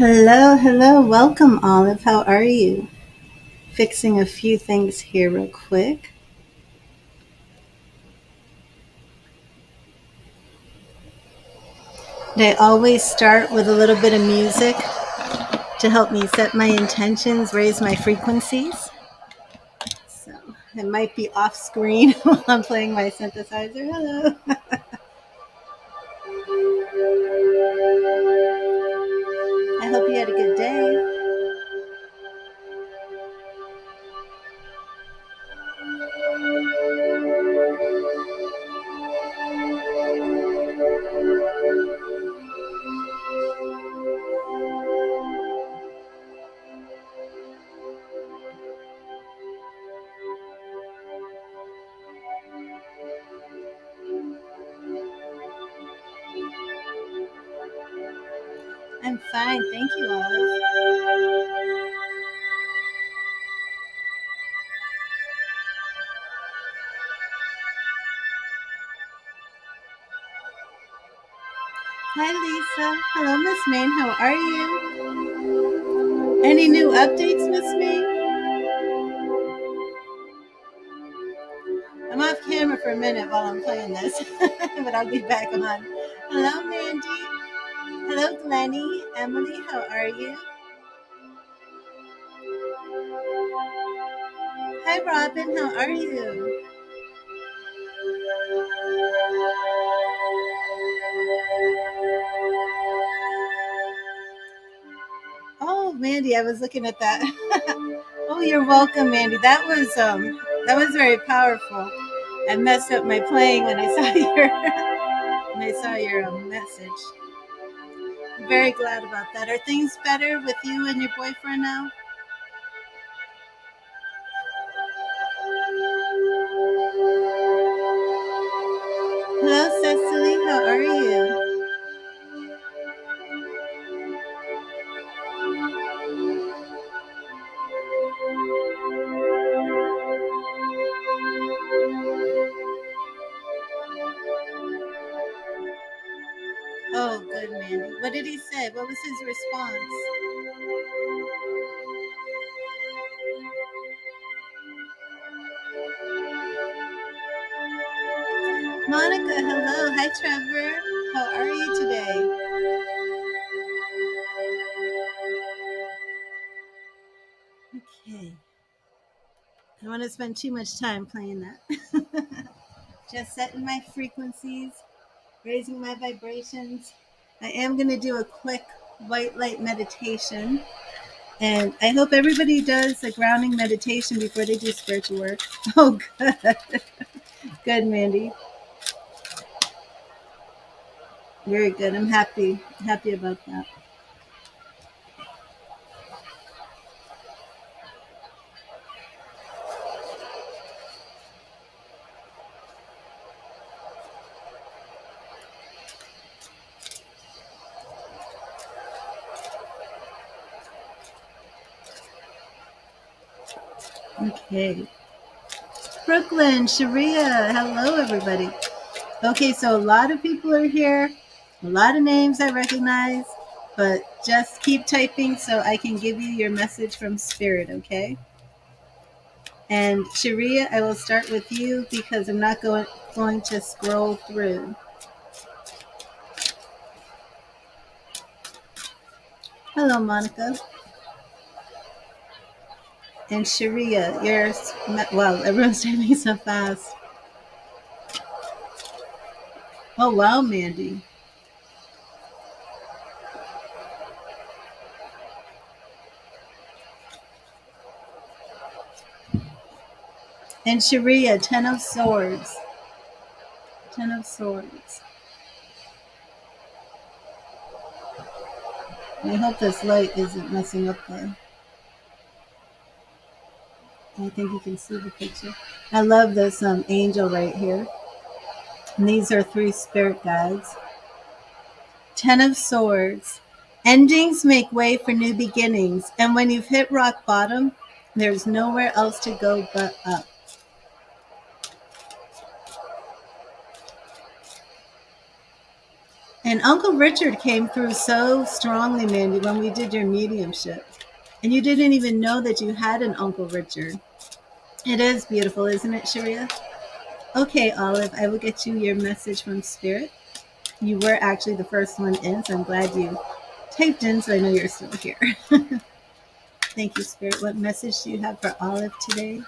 Hello, hello. Welcome, Olive. How are you? Fixing a few things here, real quick. And I always start with a little bit of music to help me set my intentions, raise my frequencies. So it might be off screen while I'm playing my synthesizer. Hello. I hope you had a good day. I'm fine. Thank you, Olive. Hi, Lisa. Hello, Miss Main. How are you? Any new updates, Miss Main? I'm off camera for a minute while I'm playing this, but I'll be back on. Hello, Mandy. Hello, Glennie. Emily, how are you? Hi, Robin. How are you? Oh, Mandy, I was looking at that. Oh, you're welcome, Mandy. That was very powerful. I messed up my playing when I saw your message. I'm very glad about that. Are things better with you and your boyfriend now? Hello, Cecily. How are you? Oh, good, Mandy. What did he say? What was his response? Monica, hello. Hi, Trevor. How are you today? Okay. I don't want to spend too much time playing that. Just setting my frequencies, raising my vibrations. I am going to do a quick white light meditation. And I hope everybody does a grounding meditation before they do spiritual work. Oh, good. Good, Mandy. Very good. I'm happy about that. Okay. Brooklyn, Sharia, hello, everybody. Okay, so a lot of people are here, a lot of names I recognize, but just keep typing so I can give you your message from Spirit, okay? And Sharia, I will start with you because I'm not going to scroll through. Hello, Monica. And Sharia, yours. Wow, everyone's typing so fast. Oh, wow, Mandy. And Sharia, Ten of Swords. Ten of Swords. I hope this light isn't messing up there. I think you can see the picture. I love this angel right here. And these are three spirit guides. Ten of Swords. Endings make way for new beginnings. And when you've hit rock bottom, there's nowhere else to go but up. And Uncle Richard came through so strongly, Mandy, when we did your mediumship. And you didn't even know that you had an Uncle Richard. It is beautiful, isn't it, Sharia? Okay, Olive, I will get you your message from Spirit. You were actually the first one in, so I'm glad you typed in, so I know you're still here. Thank you, Spirit. What message do you have for Olive today?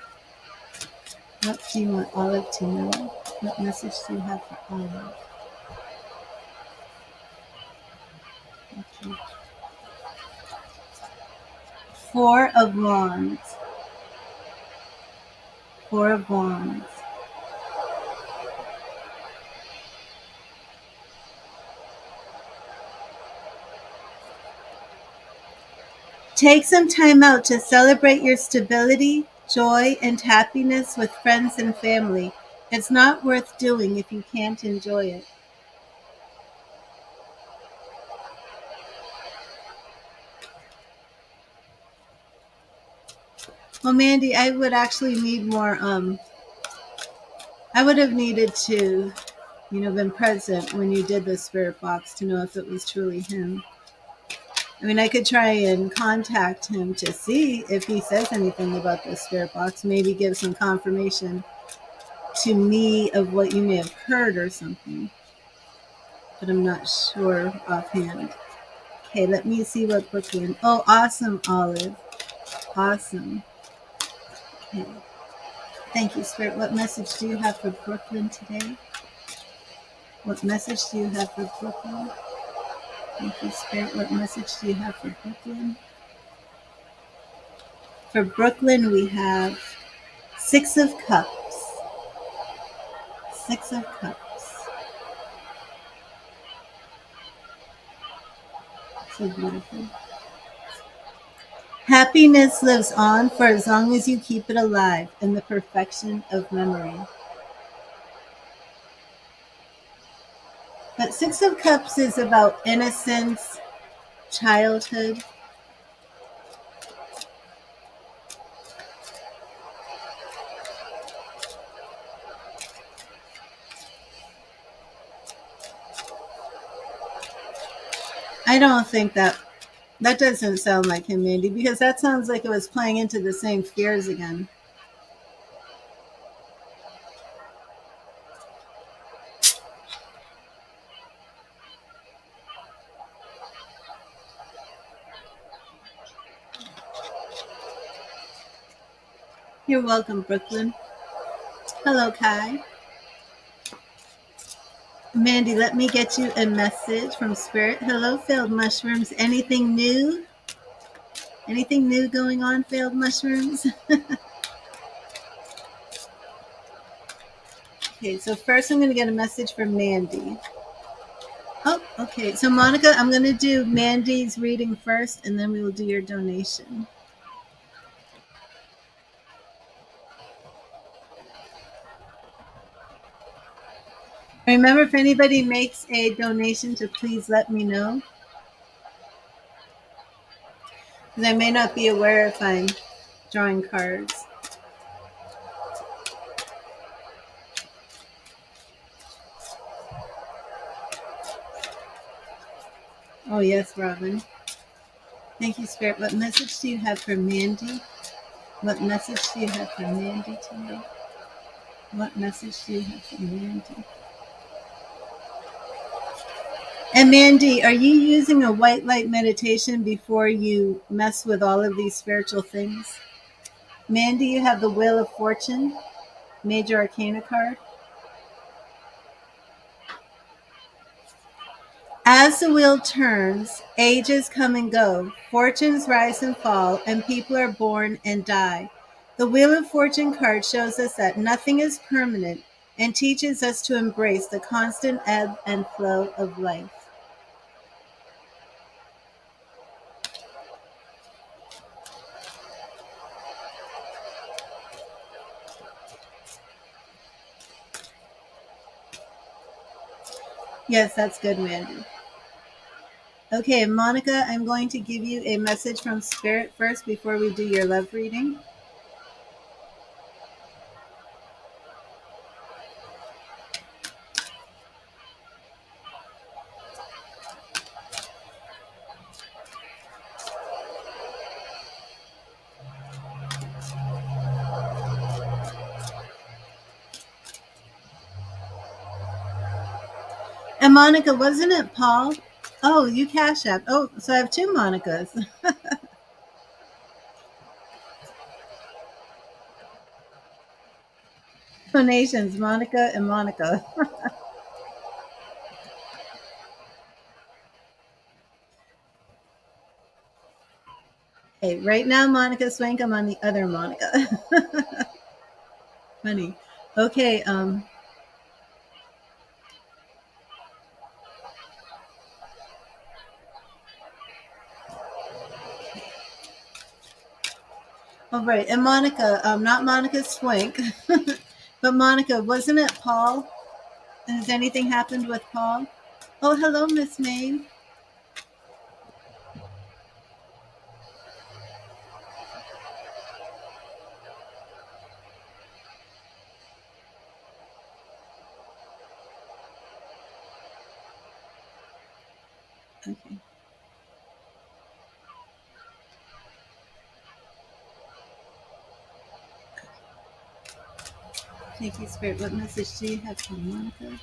What do you want Olive to know? What message do you have for Olive? Okay. Four of Wands. Four of Wands. Take some time out to celebrate your stability, joy, and happiness with friends and family. It's not worth doing if you can't enjoy it. Well, Mandy, I would actually need more. I would have needed to, been present when you did the spirit box to know if it was truly him. I mean, I could try and contact him to see if he says anything about the spirit box, maybe give some confirmation to me of what you may have heard or something. But I'm not sure offhand. Okay, let me see what Brooklyn. Oh, awesome, Olive. Awesome. Okay. Thank you, Spirit. What message do you have for Brooklyn today? What message do you have for Brooklyn? Thank you, Spirit. What message do you have for Brooklyn? For Brooklyn, we have Six of Cups. Six of Cups. So beautiful. Happiness lives on for as long as you keep it alive in the perfection of memory. But Six of Cups is about innocence, childhood. I don't think that doesn't sound like him, Mandy, because that sounds like it was playing into the same fears again. You're welcome, Brooklyn. Hello, Kai. Mandy, let me get you a message from Spirit. Hello, Failed Mushrooms. Anything new? Anything new going on, Failed Mushrooms? Okay, so first I'm going to get a message from Mandy. Oh, okay. So, Monica, I'm going to do Mandy's reading first, and then we will do your donation. Remember, if anybody makes a donation, to please let me know. Because I may not be aware if I'm drawing cards. Oh, yes, Robin. Thank you, Spirit. What message do you have for Mandy? What message do you have for Mandy today? What message do you have for Mandy? And Mandy, are you using a white light meditation before you mess with all of these spiritual things? Mandy, you have the Wheel of Fortune, Major Arcana card. As the wheel turns, ages come and go, fortunes rise and fall, and people are born and die. The Wheel of Fortune card shows us that nothing is permanent and teaches us to embrace the constant ebb and flow of life. Yes, that's good, Mandy. Okay, Monica, I'm going to give you a message from Spirit first before we do your love reading. And Monica, wasn't it Paul? Oh, you Cash App. Oh, so I have two Monicas. Donations, Monica and Monica. Hey, right now, Monica Swank, I'm on the other Monica. Funny. Okay, all right, and Monica, not Monica Swank, but Monica, wasn't it Paul? Has anything happened with Paul? Oh, hello, Miss Maine. Okay. Thank you, Spirit. What message do you have for Monica?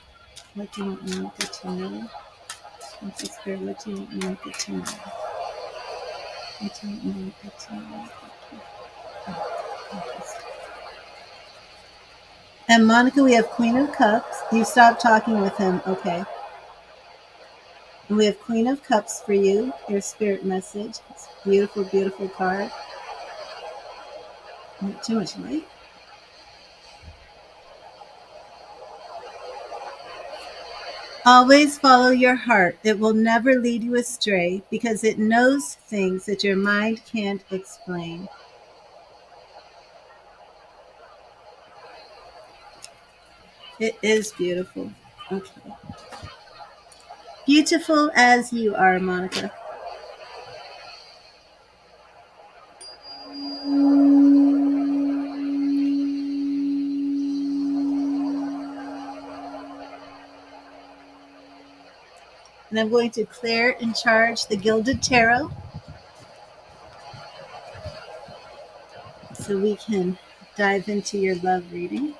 What do you want Monica to know? Thank you, Spirit. What do you want Monica to know? What do you want Monica to know? And Monica, we have Queen of Cups. You stopped talking with him. Okay. And we have Queen of Cups for you, your spirit message. It's a beautiful, beautiful card. Not too much light. Always follow your heart. It will never lead you astray because it knows things that your mind can't explain. It is beautiful. Okay. Beautiful as you are, Monica. And I'm going to clear and charge the Gilded Tarot so we can dive into your love reading.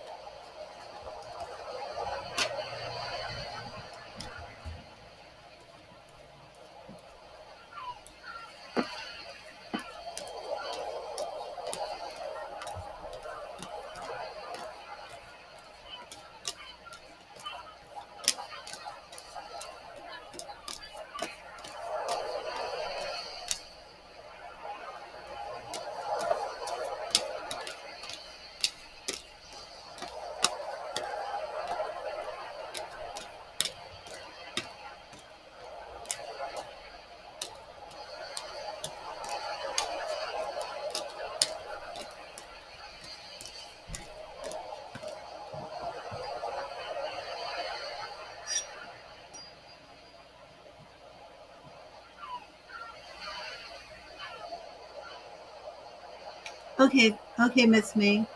Okay, Miss May.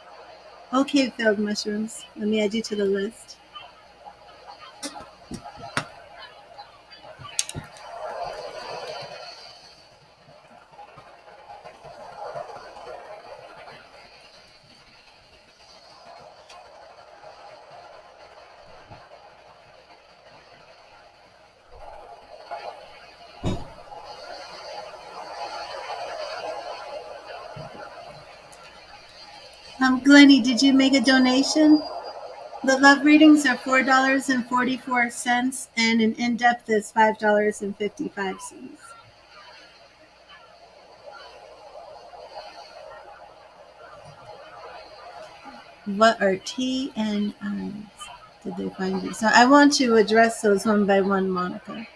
Okay, failed mushrooms. Let me add you to the list. Glennie, did you make a donation? The love readings are $4.44, and an in-depth is $5.55. What are T and I's? Did they find you? So I want to address those one by one, Monica.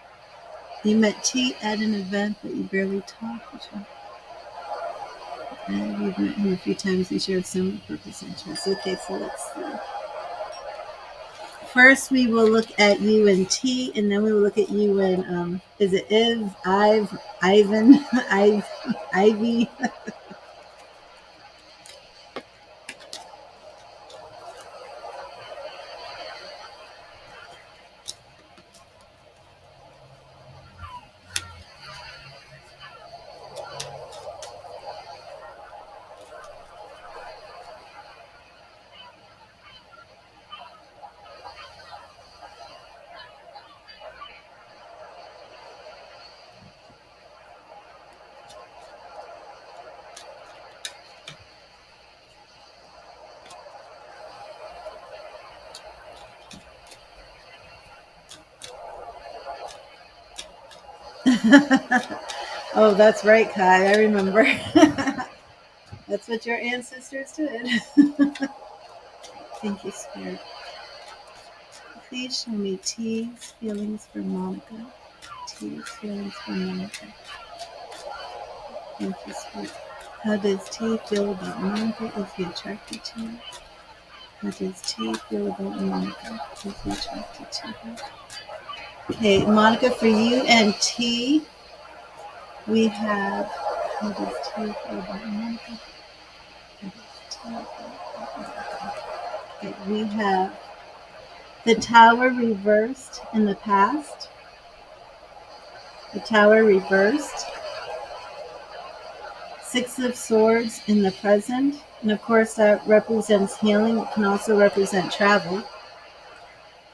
You met T at an event, but you barely talked. And you've met him a few times. You share similar purpose interests. Okay, so let's see. First, we will look at you and T, and then we will look at you and is it Iv, Ivan, Ivy? Oh, that's right, Kai. I remember. That's what your ancestors did. Thank you, Spirit. Please show me T's feelings for Monica. T's feelings for Monica. Thank you, Spirit. How does T feel about Monica? Is he attracted to her? How does T feel about Monica? Is he attracted to her? Okay, Monica, for you and T, we have. How does T feel about Monica? How does T feel about Monica? Okay, we have the Tower reversed in the past. The Tower reversed. Six of Swords in the present. And of course, that represents healing. It can also represent travel.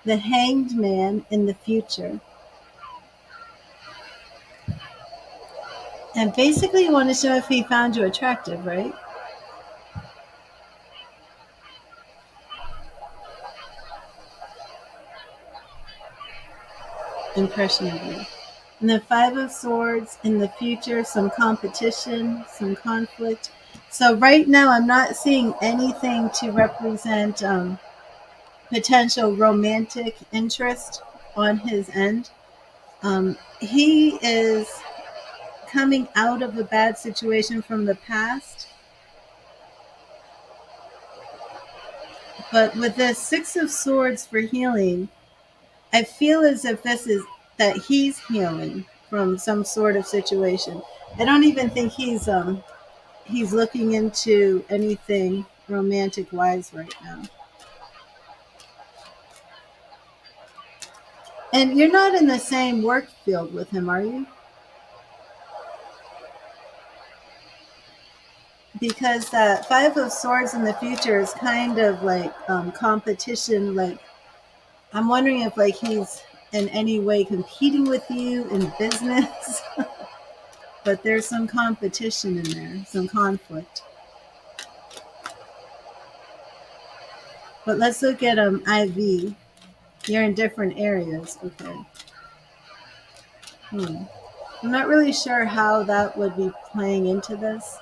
The Hanged Man in the future. And basically, you want to show if he found you attractive, right? Impression of you. And the Five of Swords in the future, some competition, some conflict. So right now, I'm not seeing anything to represent potential romantic interest on his end. He is coming out of a bad situation from the past. But with this Six of Swords for healing, I feel as if this is that he's healing from some sort of situation. I don't even think he's looking into anything romantic wise right now. And you're not in the same work field with him, are you? Because that Five of Swords in the future is kind of like competition. Like, I'm wondering if like he's in any way competing with you in business. But there's some competition in there, some conflict. But let's look at IV. You're in different areas. Okay. I'm not really sure how that would be playing into this.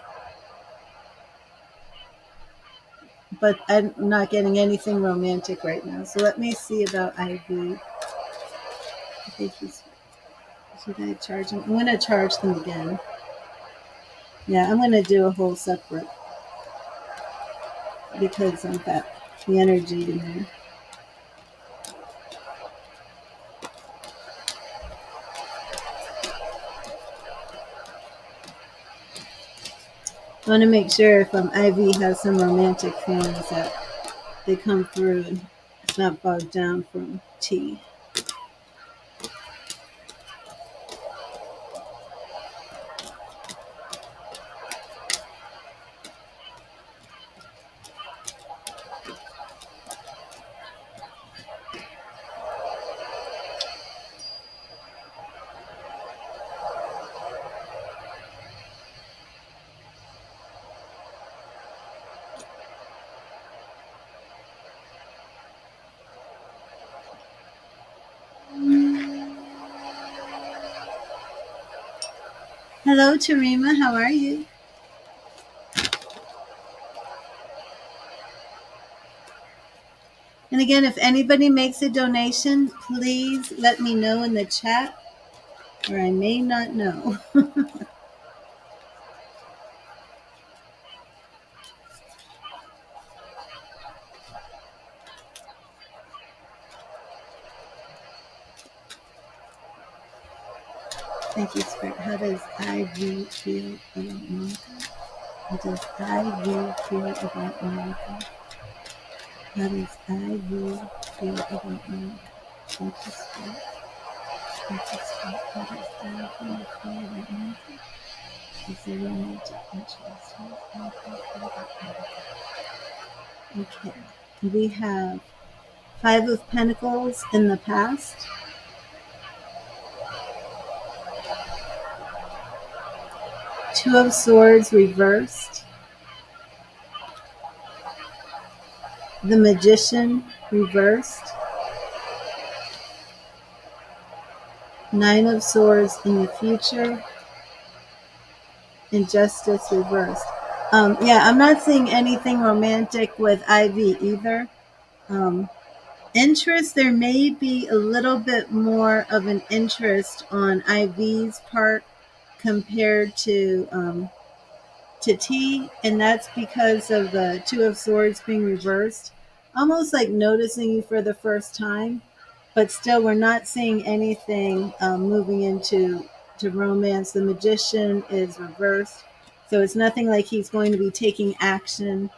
But I'm not getting anything romantic right now. So let me see about IV. I think he's. Should I charge him? I'm going to charge them again. Yeah, I'm going to do a whole separate because of that, the energy in there. I want to make sure if IV has some romantic feelings that they come through and it's not bogged down from T. Hello, Tarima. How are you? And again, if anybody makes a donation, please let me know in the chat, or I may not know. Thank you, Spirit. How does IV feel about Monica? How does IV feel about Monica? How does IV feel about Monica? Thank you, Spirit. Thank you, Spirit. How does IV feel about Monica? Is there romantic interest? Okay. We have Five of Pentacles in the past. Two of Swords reversed. The Magician reversed. Nine of Swords in the future, Injustice reversed. Yeah, I'm not seeing anything romantic with Ivy either. Um, Interest, there may be a little bit more of an interest on Ivy's part compared to T, and that's because of the Two of Swords being reversed. Almost like noticing you for the first time, but still, we're not seeing anything moving into romance. The Magician is reversed, so it's nothing like he's going to be taking action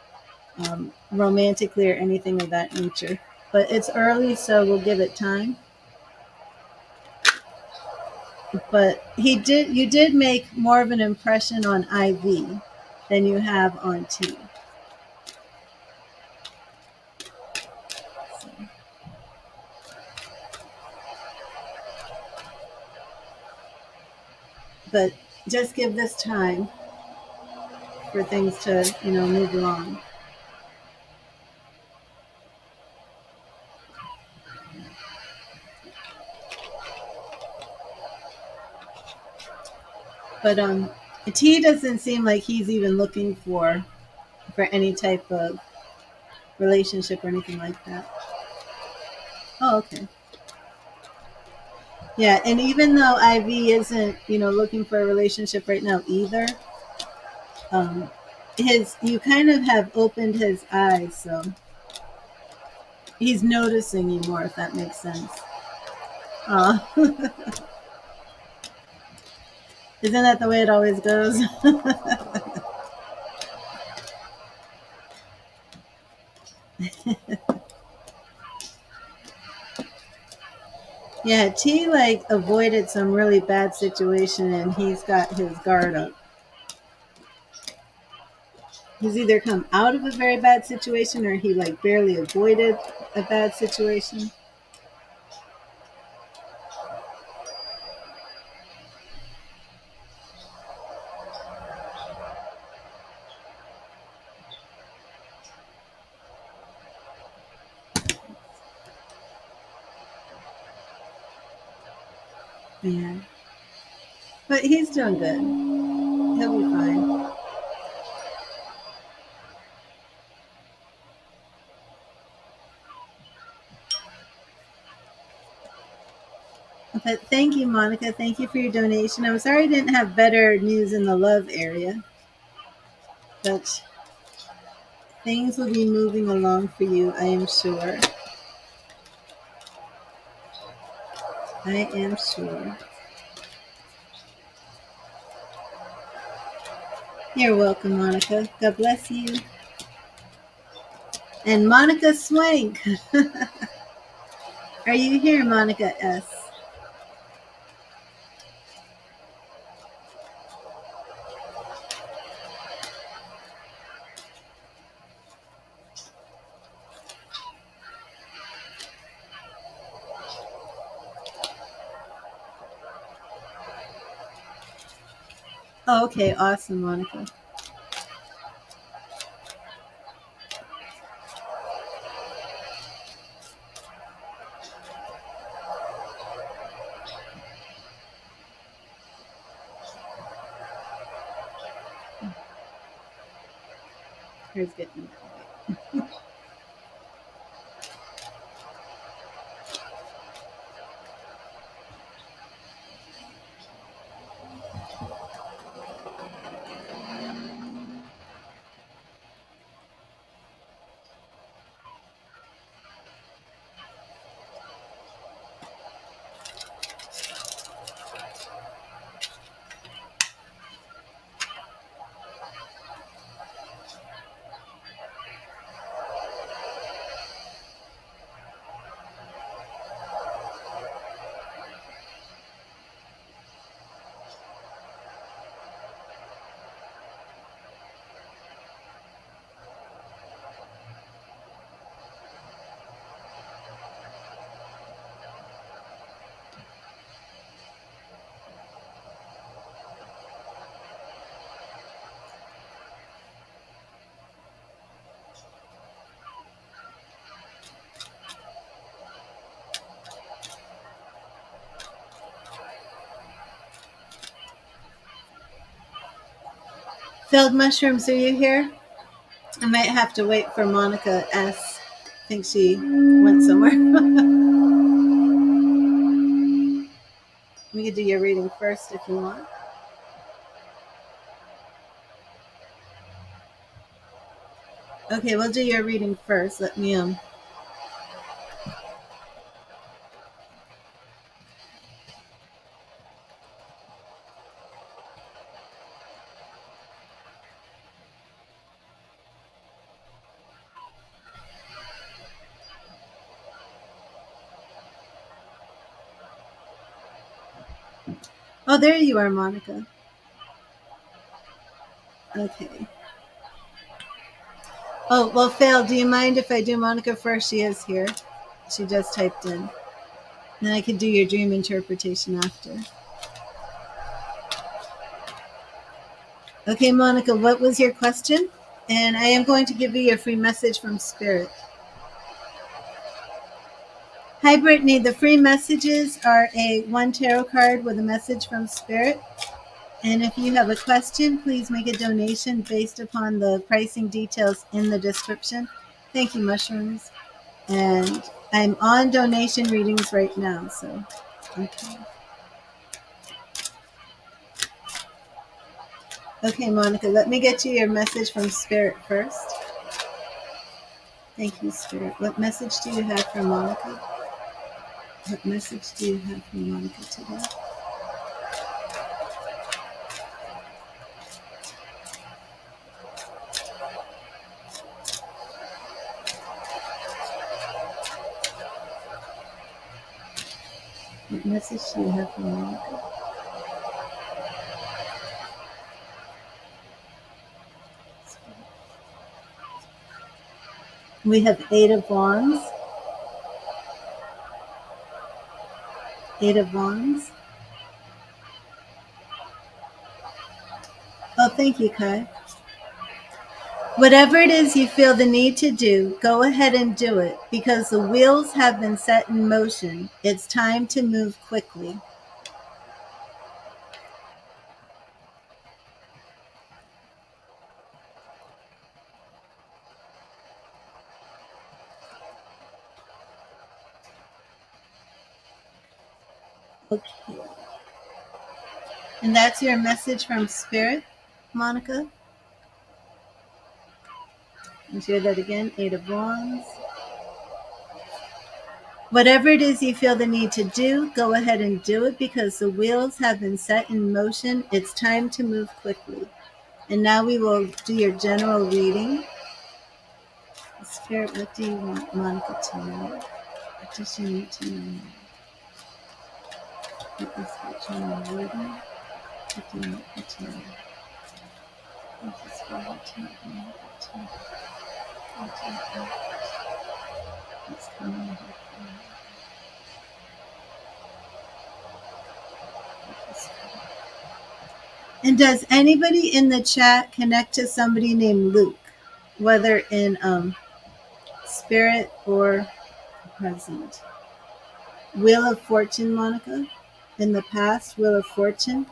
romantically or anything of that nature. But it's early, so we'll give it time. But you did make more of an impression on IV than you have on T. But just give this time for things to, move along. But T doesn't seem like he's even looking for any type of relationship or anything like that. Oh, okay. Yeah, and even though IV isn't, looking for a relationship right now either, um, you kind of have opened his eyes, so he's noticing you more, if that makes sense. Isn't that the way it always goes? Yeah, T like avoided some really bad situation and he's got his guard up. He's either come out of a very bad situation or he like barely avoided a bad situation. Yeah. But he's doing good. He'll be fine. But thank you, Monica. Thank you for your donation. I'm sorry I didn't have better news in the love area. But things will be moving along for you, I am sure. I am sure. You're welcome, Monica. God bless you. And Monica Swank. Are you here, Monica S? Oh, okay, awesome, Monica. Here's getting that. Filled mushrooms, are you here? I might have to wait for Monica S. I think she went somewhere. We could do your reading first if you want. Okay, we'll do your reading first. Let me Oh, there you are, Monica. Okay. Oh, well, Fail, do you mind if I do Monica first? She is here. She just typed in. Then I can do your dream interpretation after. Okay, Monica, what was your question? And I am going to give you your free message from Spirit. Hi, Brittany. The free messages are a one tarot card with a message from Spirit. And if you have a question, please make a donation based upon the pricing details in the description. Thank you, Mushrooms. And I'm on donation readings right now, so okay. Okay, Monica, let me get you your message from Spirit first. Thank you, Spirit. What message do you have for Monica? What message do you have for Monica today? What message do you have for Monica? We have Eight of Wands. Eight of Wands. Oh, thank you, Kai. Whatever it is you feel the need to do, go ahead and do it because the wheels have been set in motion. It's time to move quickly. Okay. And that's your message from Spirit, Monica? Let's hear that again. Eight of Wands. Whatever it is you feel the need to do, go ahead and do it because the wheels have been set in motion. It's time to move quickly. And now we will do your general reading. Spirit, what do you want Monica to know? What does she need to know? What is the general reading? What do you want her to know? What is Spirit to know? What's coming up? And does anybody in the chat connect to somebody named Luke, whether in spirit or present? Wheel of Fortune, Monica. In the past, Wheel of Fortune.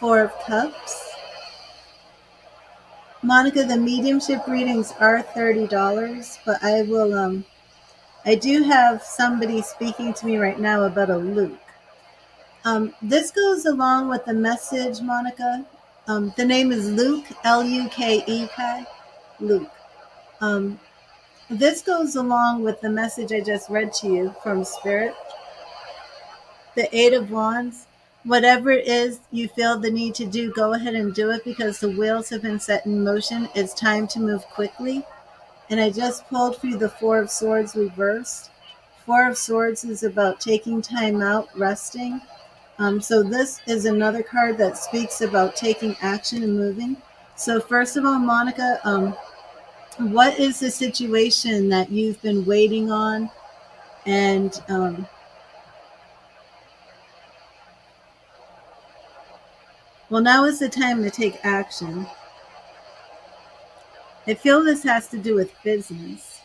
Four of Cups. Monica, the mediumship readings are $30, but I will I do have somebody speaking to me right now about a Luke. This goes along with the message, Monica. The name is Luke, L-U-K-E, Kai. Luke. This goes along with the message I just read to you from Spirit. The Eight of Wands. Whatever it is you feel the need to do, go ahead and do it because the wheels have been set in motion. It's time to move quickly. And I just pulled for you the Four of Swords reversed. Four of Swords is about taking time out, resting. So this is another card that speaks about taking action and moving. So first of all, Monica, what is the situation that you've been waiting on? And well, now is the time to take action. I feel this has to do with business.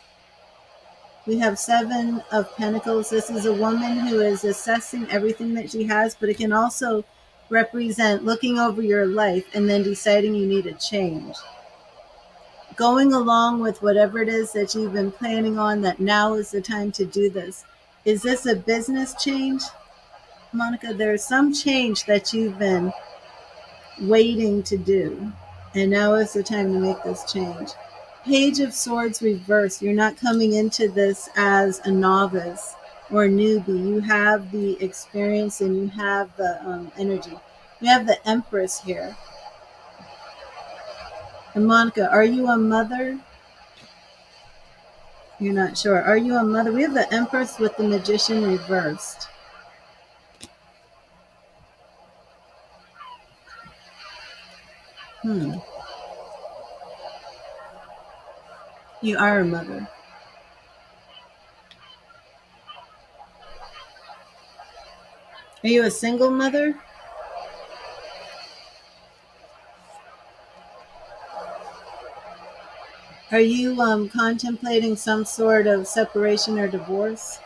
We have Seven of Pentacles. This is a woman who is assessing everything that she has, but it can also represent looking over your life and then deciding you need a change. Going along with whatever it is that you've been planning on, that now is the time to do this. Is this a business change, Monica? There's some change that you've been waiting to do, and now is the time to make this change. Page of Swords reversed. You're not coming into this as a novice or a newbie. You have the experience and you have the energy. We have the Empress here. And Monica, are you a mother? You're not sure. Are you a mother? We have the Empress with the Magician reversed. You are a mother. Are you a single mother? Are you contemplating some sort of separation or divorce?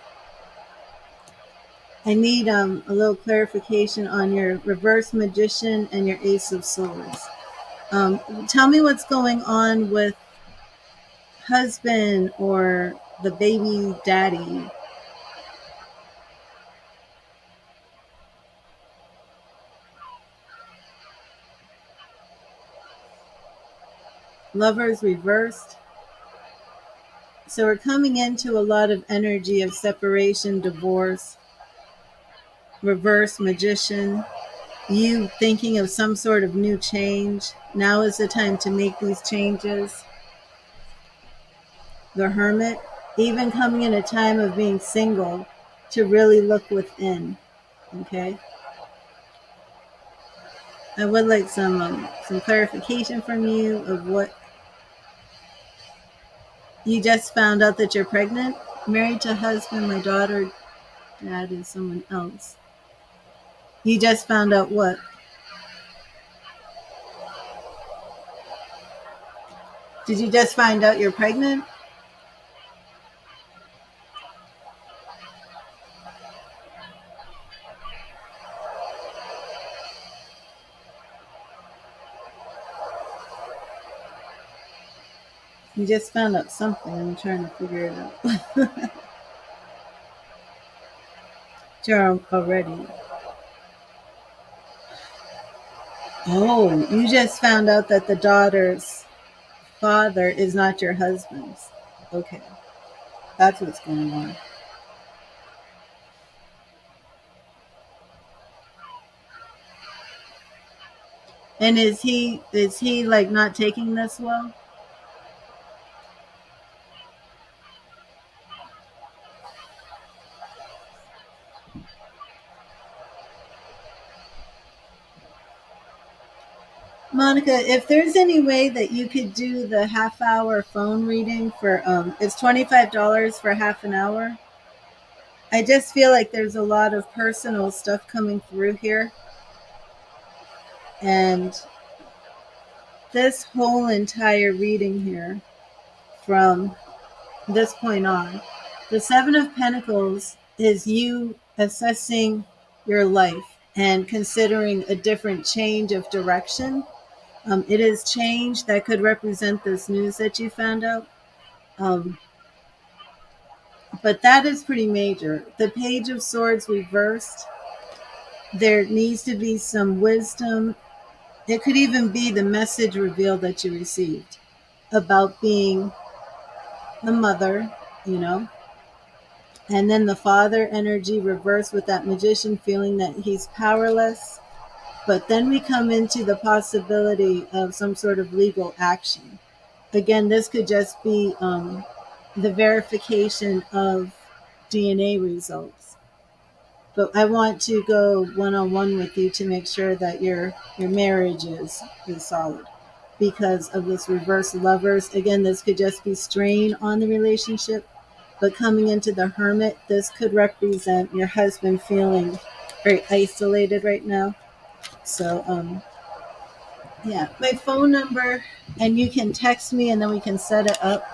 I need a little clarification on your reverse Magician and your Ace of Swords. Tell me what's going on with husband or the baby daddy. Lovers reversed. So we're coming into a lot of energy of separation, divorce, reverse Magician, you thinking of some sort of new change. Now is the time to make these changes. The Hermit, even coming in a time of being single, to really look within. Okay. I would like some clarification from you of what you just found out, that you're pregnant, married to a husband, my daughter, dad is someone else. You just found out what? Did you just find out you're pregnant? You just found out something. I'm trying to figure it out. You're already. Oh, you just found out that the daughter's father is not your husband's. Okay. That's what's going on. And is he like not taking this well? Monica, if there's any way that you could do the half-hour phone reading for it's $25 for half an hour. I just feel like there's a lot of personal stuff coming through here. And this whole entire reading here, from this point on, the Seven of Pentacles is you assessing your life and considering a different change of direction. It is change that could represent this news that you found out. But that is pretty major. The Page of Swords reversed. There needs to be some wisdom. It could even be the message revealed that you received about being the mother, you know. And then the father energy reversed with that Magician feeling that he's powerless. But then we come into the possibility of some sort of legal action. Again, this could just be the verification of DNA results. But I want to go one-on-one with you to make sure that your marriage is solid, because of this reverse lovers. Again, this could just be strain on the relationship. But coming into the Hermit, this could represent your husband feeling very isolated right now. So, yeah, my phone number, and you can text me and then we can set it up.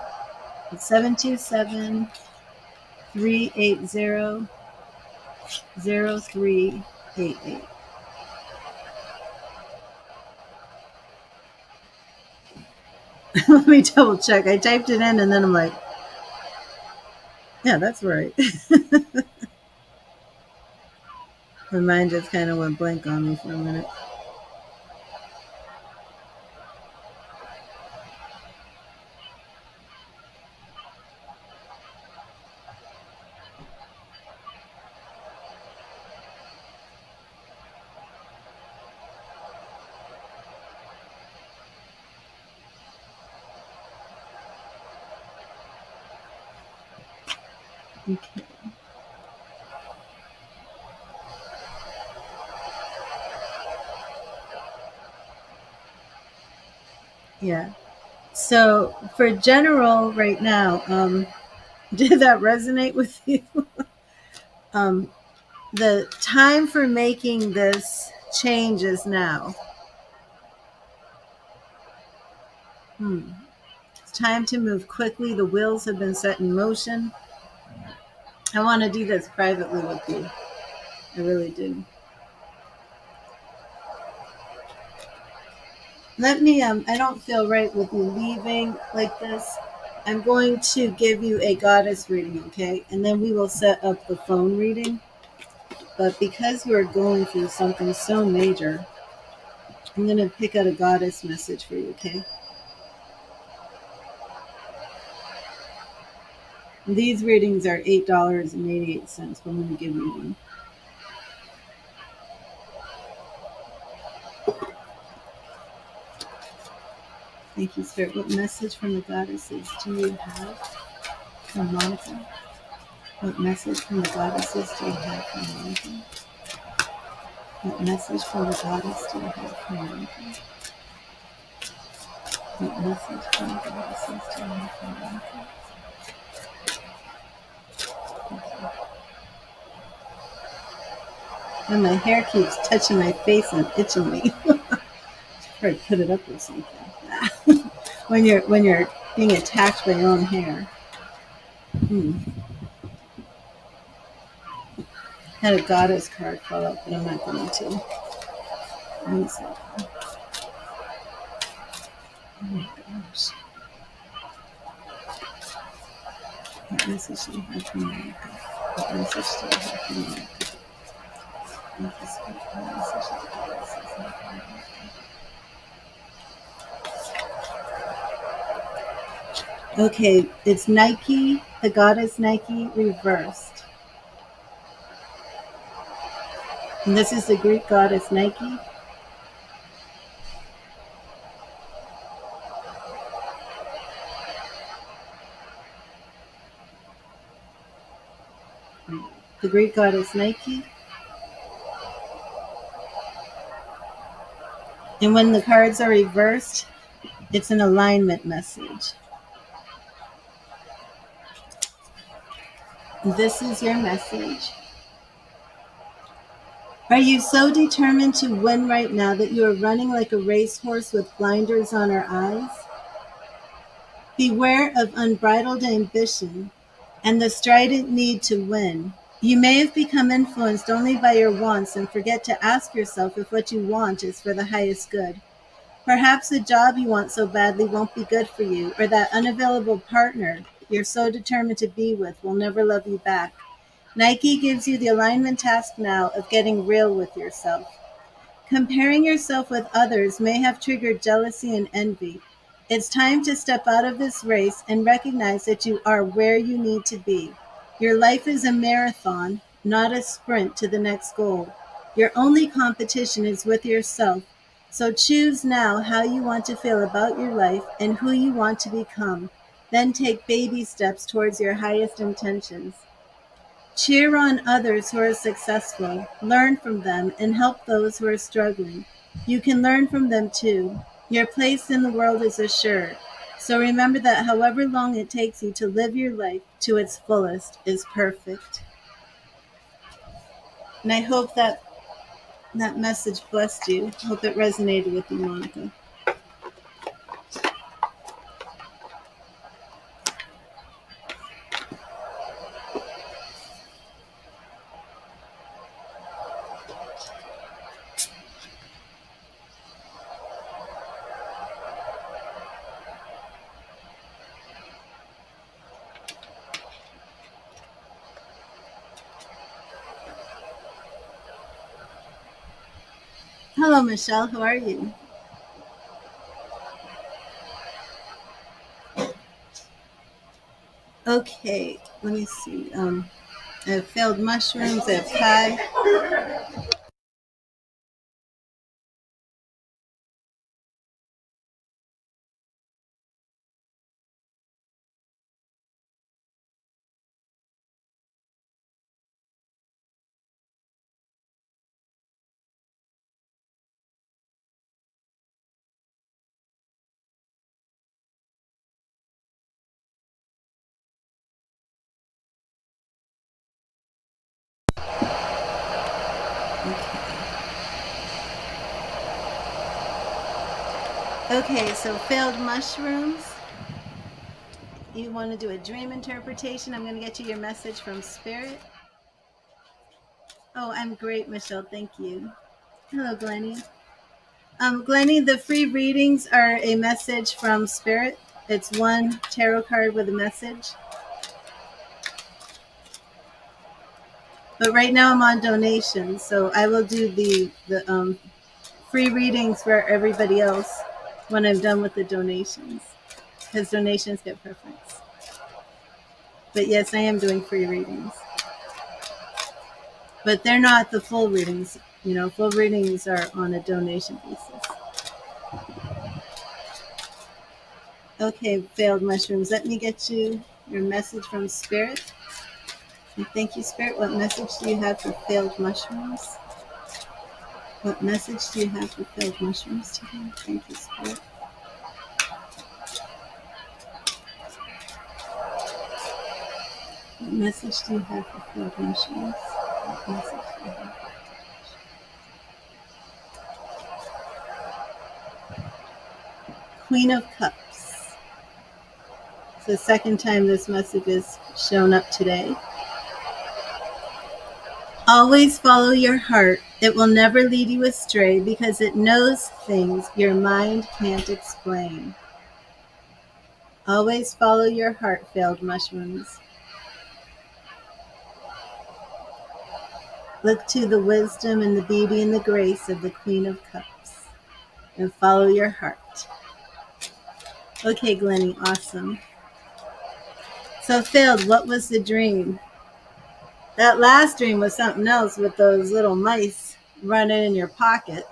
It's 727-380-0388. Let me double check. I typed it in and then I'm like, yeah, that's right. My mind just kind of went blank on me for a minute. Okay. Yeah. So for general right now, did that resonate with you? um, the time for making this change is now. It's time to move quickly. The wheels have been set in motion. I want to do this privately with you. I really do. Let me, I don't feel right with you leaving like this. I'm going to give you a goddess reading, okay? And then we will set up the phone reading. But because we're going through something so major, I'm going to pick out a goddess message for you, okay? These readings are $8.88, but I'm going to give you one. Thank you, Spirit. What message from the goddesses do you have from Monica? What message from the goddesses do you have from Monica? What message from the goddess do you have from Monica? What message from the goddesses do you have from Monica? And my hair keeps touching my face and itching me. Probably put it up or something. when you're being attacked by your own hair. Had a goddess card fall up, but I'm not going to. One second. Oh my gosh. What message do you have from Monica? What message do you have from Monica? Okay, it's Nike, the goddess Nike reversed. And this is the Greek goddess Nike. The Greek goddess Nike. And when the cards are reversed, it's an alignment message. This is your message. Are you so determined to win right now that you are running like a racehorse with blinders on her eyes? Beware of unbridled ambition and the strident need to win. You may have become influenced only by your wants and forget to ask yourself if what you want is for the highest good. Perhaps the job you want so badly won't be good for you, or that unavailable partner you're so determined to be with will never love you back. Nike gives you the alignment task now of getting real with yourself. Comparing yourself with others may have triggered jealousy and envy. It's time to step out of this race and recognize that you are where you need to be. Your life is a marathon, not a sprint to the next goal. Your only competition is with yourself. So choose now how you want to feel about your life and who you want to become. Then take baby steps towards your highest intentions. Cheer on others who are successful, learn from them, and help those who are struggling. You can learn from them too. Your place in the world is assured. So remember that however long it takes you to live your life to its fullest is perfect. And I hope that that message blessed you. I hope it resonated with you, Monica. Hello, Michelle. How are you? Okay, let me see. I have failed mushrooms. I have pie. Okay, so failed mushrooms. You want to do a dream interpretation? I'm going to get you your message from Spirit. Oh, I'm great, Michelle. Thank you. Hello, Glennie. Glennie, the free readings are a message from Spirit. It's one tarot card with a message. But right now I'm on donations, so I will do the free readings for everybody else when I'm done with the donations, because donations get preference. But yes, I am doing free readings. But they're not the full readings. You know, full readings are on a donation basis. Okay, failed mushrooms. Let me get you your message from Spirit. And thank you, Spirit. What message do you have for failed mushrooms? What message do you have for failed mushrooms today? Thank you, Spirit. What message do you have for failed mushrooms? What message do you have? Queen of Cups. It's the second time this message has shown up today. Always follow your heart. It will never lead you astray because it knows things your mind can't explain. Always follow your heart, failed mushrooms. Look to the wisdom and the beauty and the grace of the Queen of Cups and follow your heart. Okay, Glennie, awesome. So, failed, what was the dream? That last dream was something else with those little mice running in your pocket.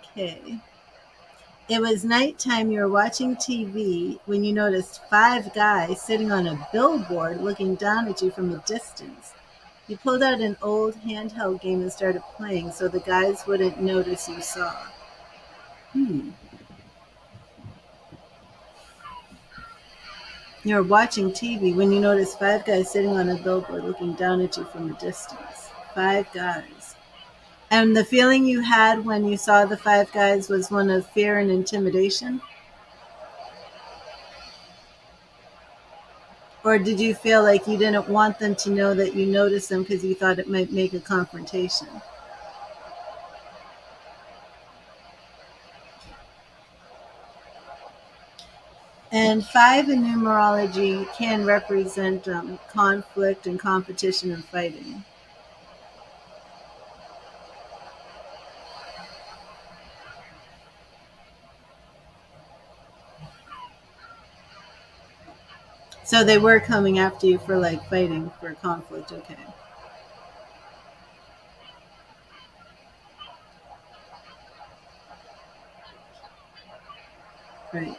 Okay. It was nighttime. You were watching TV when you noticed 5 guys sitting on a billboard looking down at you from a distance. You pulled out an old handheld game and started playing so the guys wouldn't notice you saw. You were watching TV when you noticed 5 guys sitting on a billboard looking down at you from a distance. 5 guys. And the feeling you had when you saw the 5 guys was one of fear and intimidation? Or did you feel like you didn't want them to know that you noticed them because you thought it might make a confrontation? And 5 in numerology can represent conflict and competition and fighting. So they were coming after you for like fighting, for conflict. Okay. Right.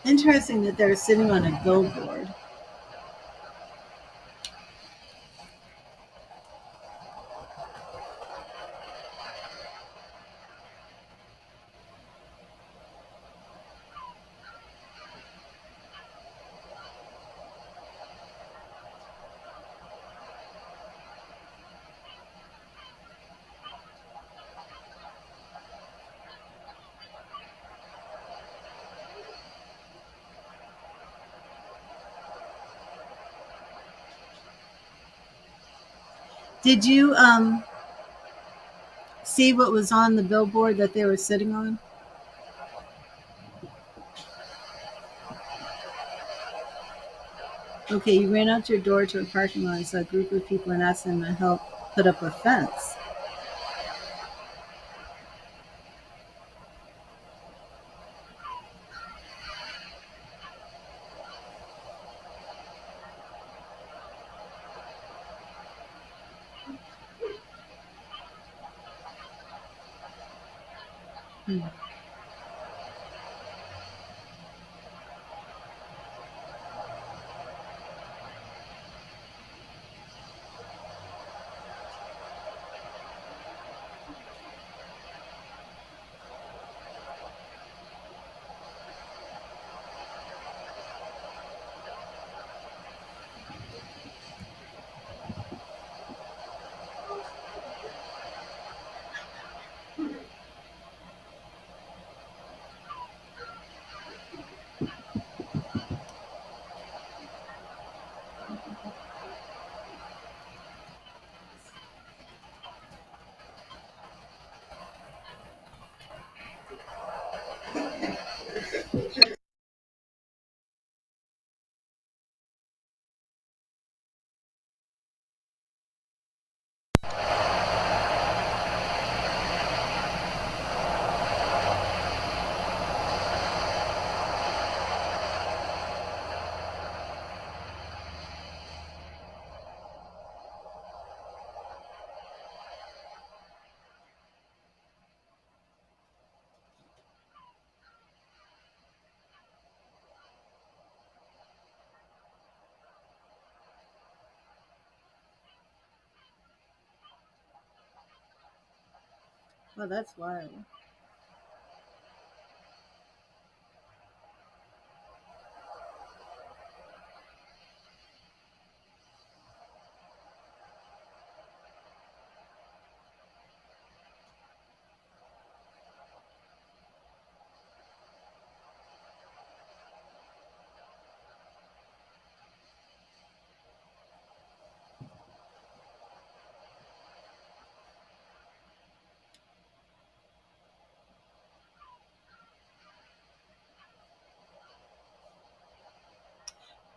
Interesting that they're sitting on a billboard. Did you see what was on the billboard that they were sitting on? Okay, you ran out your door to a parking lot and saw a group of people and asked them to help put up a fence. Hmm. Well, that's wild.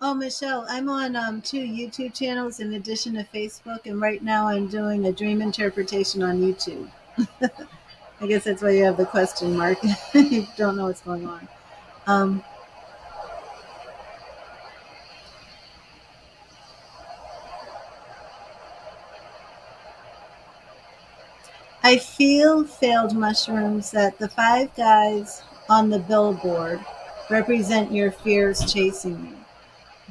Oh, Michelle, I'm on two YouTube channels in addition to Facebook, and right now I'm doing a dream interpretation on YouTube. I guess that's why you have the question mark. You don't know what's going on. Um, I feel, failed mushrooms, that the five guys on the billboard represent your fears chasing you.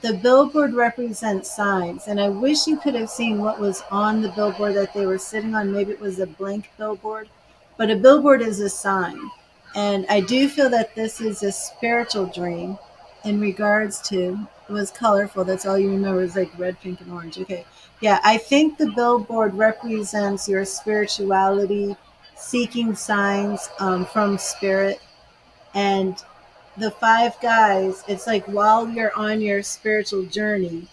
The billboard represents signs, and I wish you could have seen what was on the billboard that they were sitting on. Maybe it was a blank billboard, but a billboard is a sign. And I do feel that this is a spiritual dream in regards to, it was colorful. That's all you remember is like red, pink, and orange. Okay. Yeah, I think the billboard represents your spirituality, seeking signs from spirit. And the five guys, it's like while you're on your spiritual journey,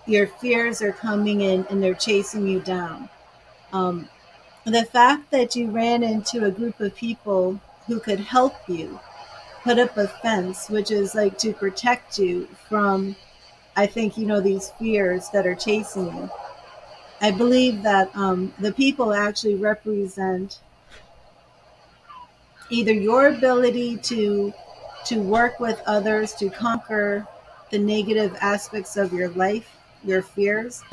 your fears are coming in and they're chasing you down. Um, the fact that you ran into a group of people who could help you put up a fence, which is like to protect you from, I think, these fears that are chasing you. I believe that the people actually represent either your ability to work with others to conquer the negative aspects of your life, your fears,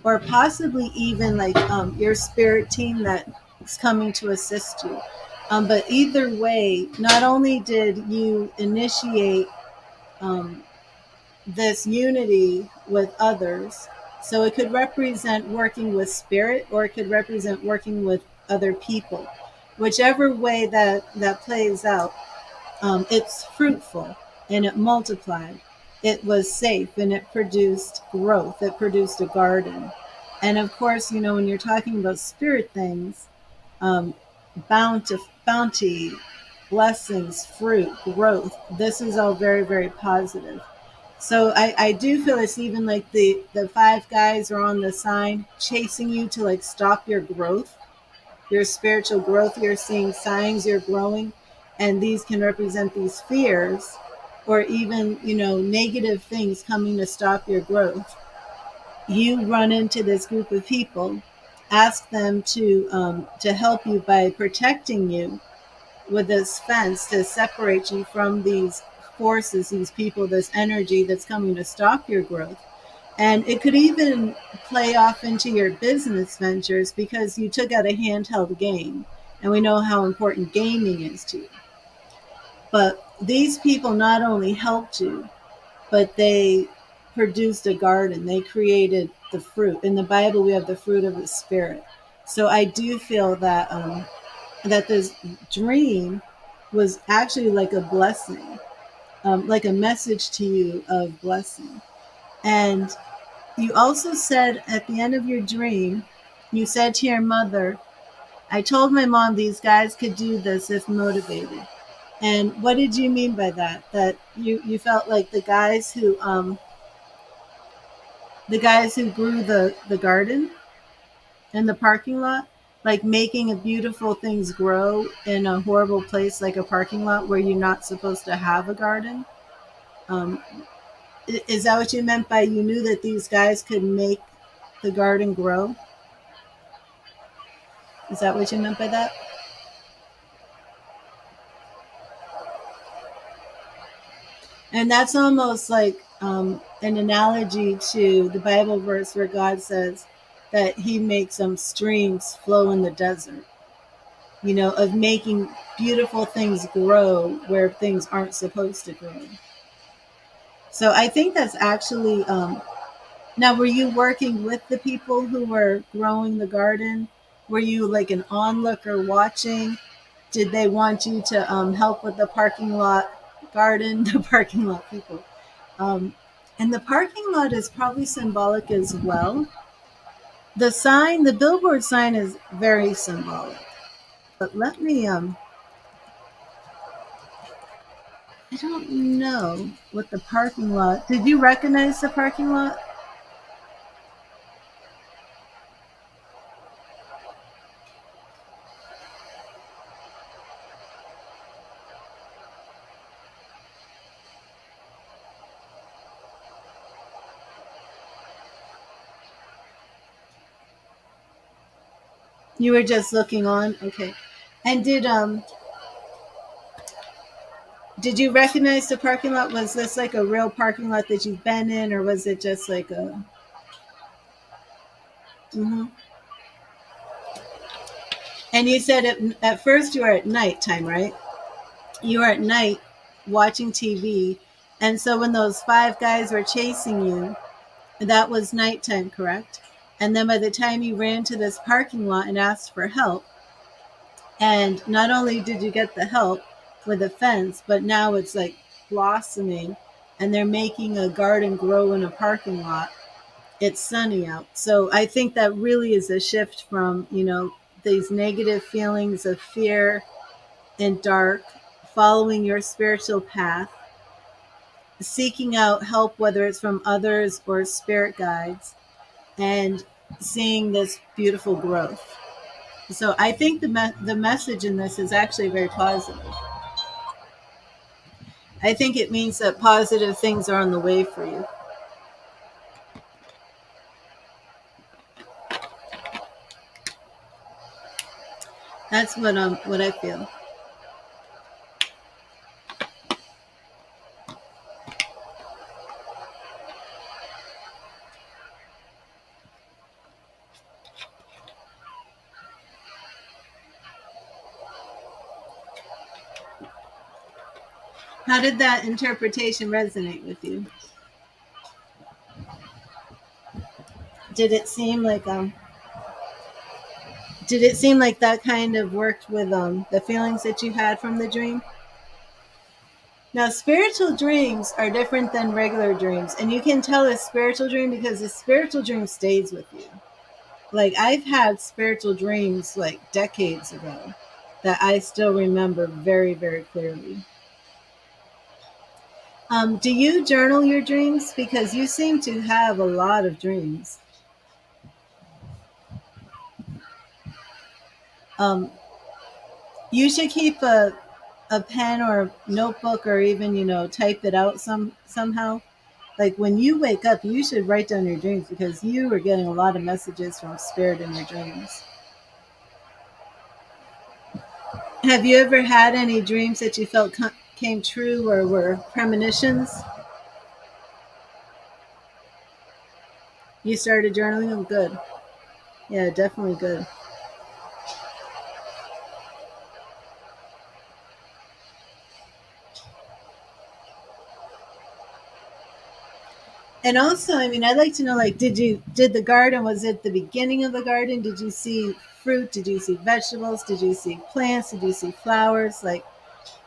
or possibly even like your spirit team that's coming to assist you. But either way, not only did you initiate um, this unity with others, so it could represent working with spirit or it could represent working with other people. Whichever way that plays out, it's fruitful and it multiplied. It was safe and it produced growth. It produced a garden. And of course, when you're talking about spirit things, um, bounty, blessings, fruit, growth, this is all very, very positive. So I do feel it's even like the five guys are on the sign chasing you to like stop your growth. your spiritual growth. You're seeing signs you're growing, and these can represent these fears or even, negative things coming to stop your growth. You run into this group of people, ask them to help you by protecting you with this fence to separate you from these forces, these people, this energy that's coming to stop your growth. And it could even play off into your business ventures because you took out a handheld game. And we know how important gaming is to you. But these people not only helped you, but they produced a garden. They created the fruit. In the Bible, we have the fruit of the Spirit. So I do feel that this dream was actually like a blessing, like a message to you of blessing. And you also said at the end of your dream, you said to your mother, I told my mom these guys could do this if motivated. And what did you mean by that? That you felt like the guys who grew the garden in the parking lot, like making a beautiful things grow in a horrible place like a parking lot where you're not supposed to have a garden. Um, is that what you meant by you knew that these guys could make the garden grow? Is that what you meant by that? And that's almost like an analogy to the Bible verse where God says that He makes some streams flow in the desert, of making beautiful things grow where things aren't supposed to grow. So I think that's actually. Now, were you working with the people who were growing the garden? Were you like an onlooker watching? Did they want you to help with the parking lot garden, the parking lot people? Um, and the parking lot is probably symbolic as well. The billboard sign is very symbolic. But let me, I don't know what the parking lot. Did you recognize the parking lot? You were just looking on, okay. And did you recognize the parking lot? Was this like a real parking lot that you've been in, or was it just like a? Hmm. And you said at first you were at nighttime, right? You were at night watching TV, and so when those five guys were chasing you, that was nighttime, correct? And then by the time you ran to this parking lot and asked for help, and not only did you get the help with a fence, but now it's like blossoming, and they're making a garden grow in a parking lot. It's sunny out. So I think that really is a shift from, these negative feelings of fear and dark, following your spiritual path, seeking out help, whether it's from others or spirit guides, and seeing this beautiful growth. So I think the message in this is actually very positive. I think it means that positive things are on the way for you. That's what I feel. How did that interpretation resonate with you? Did it seem like that kind of worked with the feelings that you had from the dream? Now, spiritual dreams are different than regular dreams, and you can tell a spiritual dream because a spiritual dream stays with you. Like, I've had spiritual dreams like decades ago that I still remember very, very clearly. Do you journal your dreams? Because you seem to have a lot of dreams. Um, you should keep a pen or notebook, or even type it out somehow. Like when you wake up, you should write down your dreams, because you are getting a lot of messages from spirit in your dreams. Have you ever had any dreams that you felt came true or were premonitions? You started journaling them? Good. Yeah, definitely good. And also, I mean, I'd like to know, like, did the garden, was it the beginning of the garden? Did you see fruit? Did you see vegetables? Did you see plants? Did you see flowers? Like,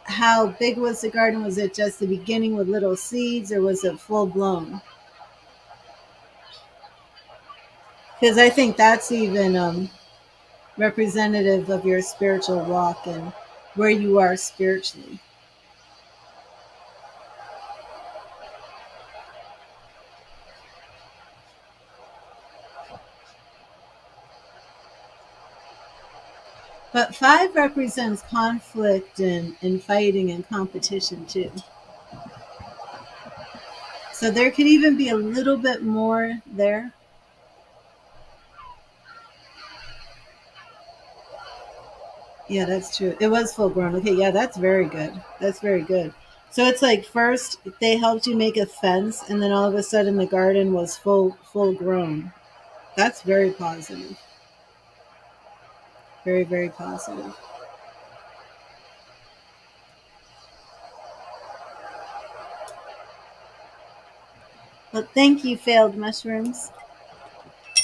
how big was the garden? Was it just the beginning with little seeds, or was it full blown? Because I think that's even representative of your spiritual walk and where you are spiritually. But five represents conflict and fighting and competition too. So there could even be a little bit more there. Yeah, that's true. It was full grown. Okay, yeah, that's very good. That's very good. So it's like first they helped you make a fence, and then all of a sudden the garden was full grown. That's very positive. Very, very positive. Well, thank you, failed mushrooms.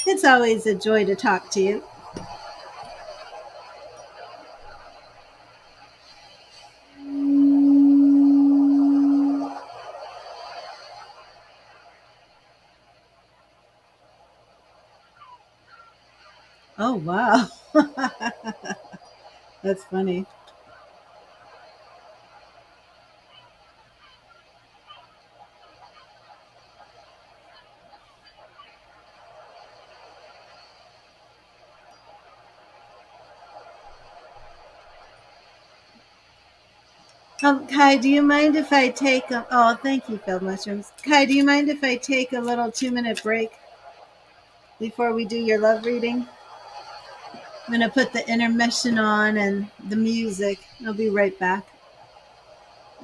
It's always a joy to talk to you. Oh wow. That's funny. Kai, do you mind if I take a, oh, thank you, failed mushrooms. Kai, do you mind if I take a little 2 minute break before we do your love reading? I'm going to put the intermission on and the music. I'll be right back.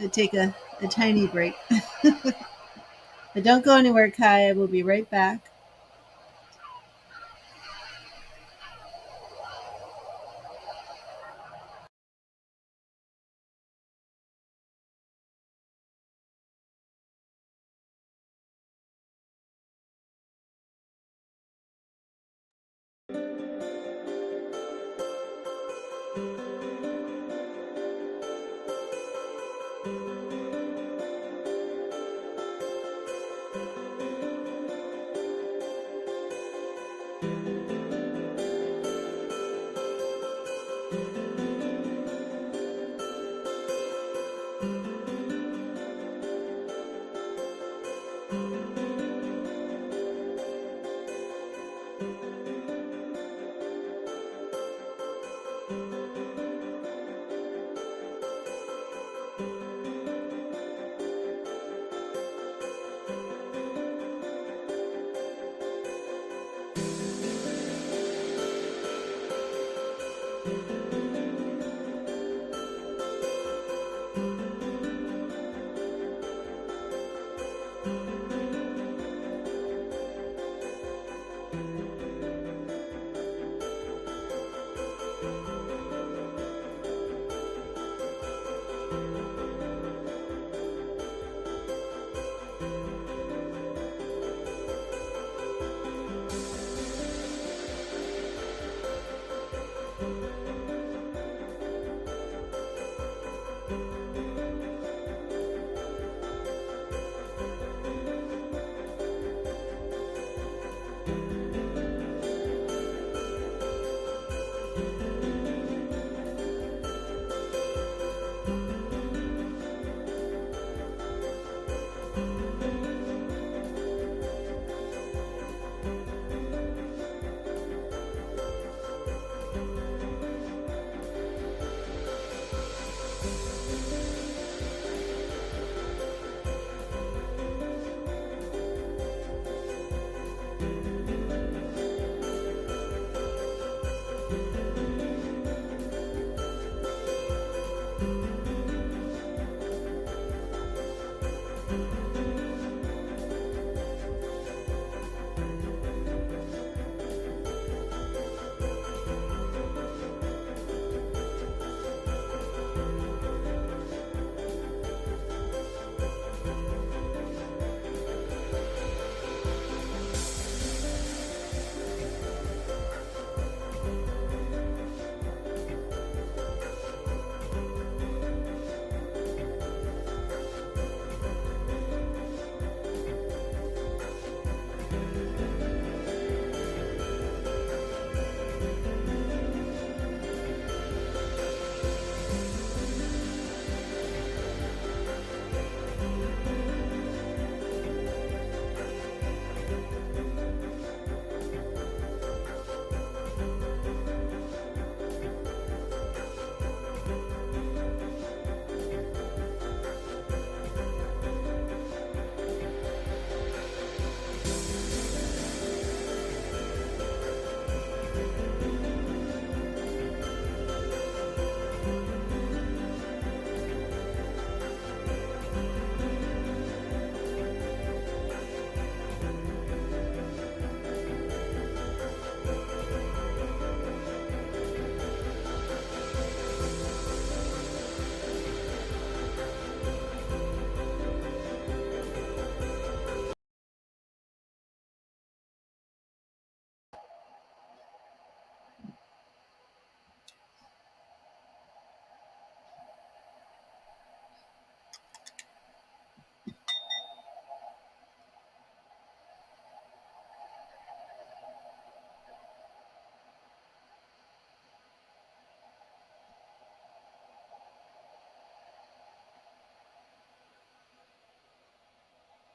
I take a tiny break. But don't go anywhere, Kai. I will be right back.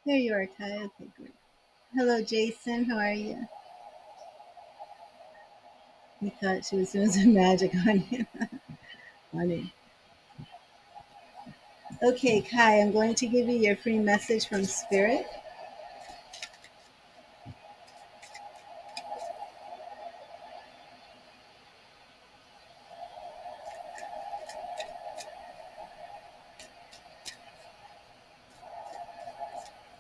There you are, Kai. Okay, great. Hello, Jason. How are you? We thought she was doing some magic on you. Funny. Okay, Kai, I'm going to give you your free message from Spirit.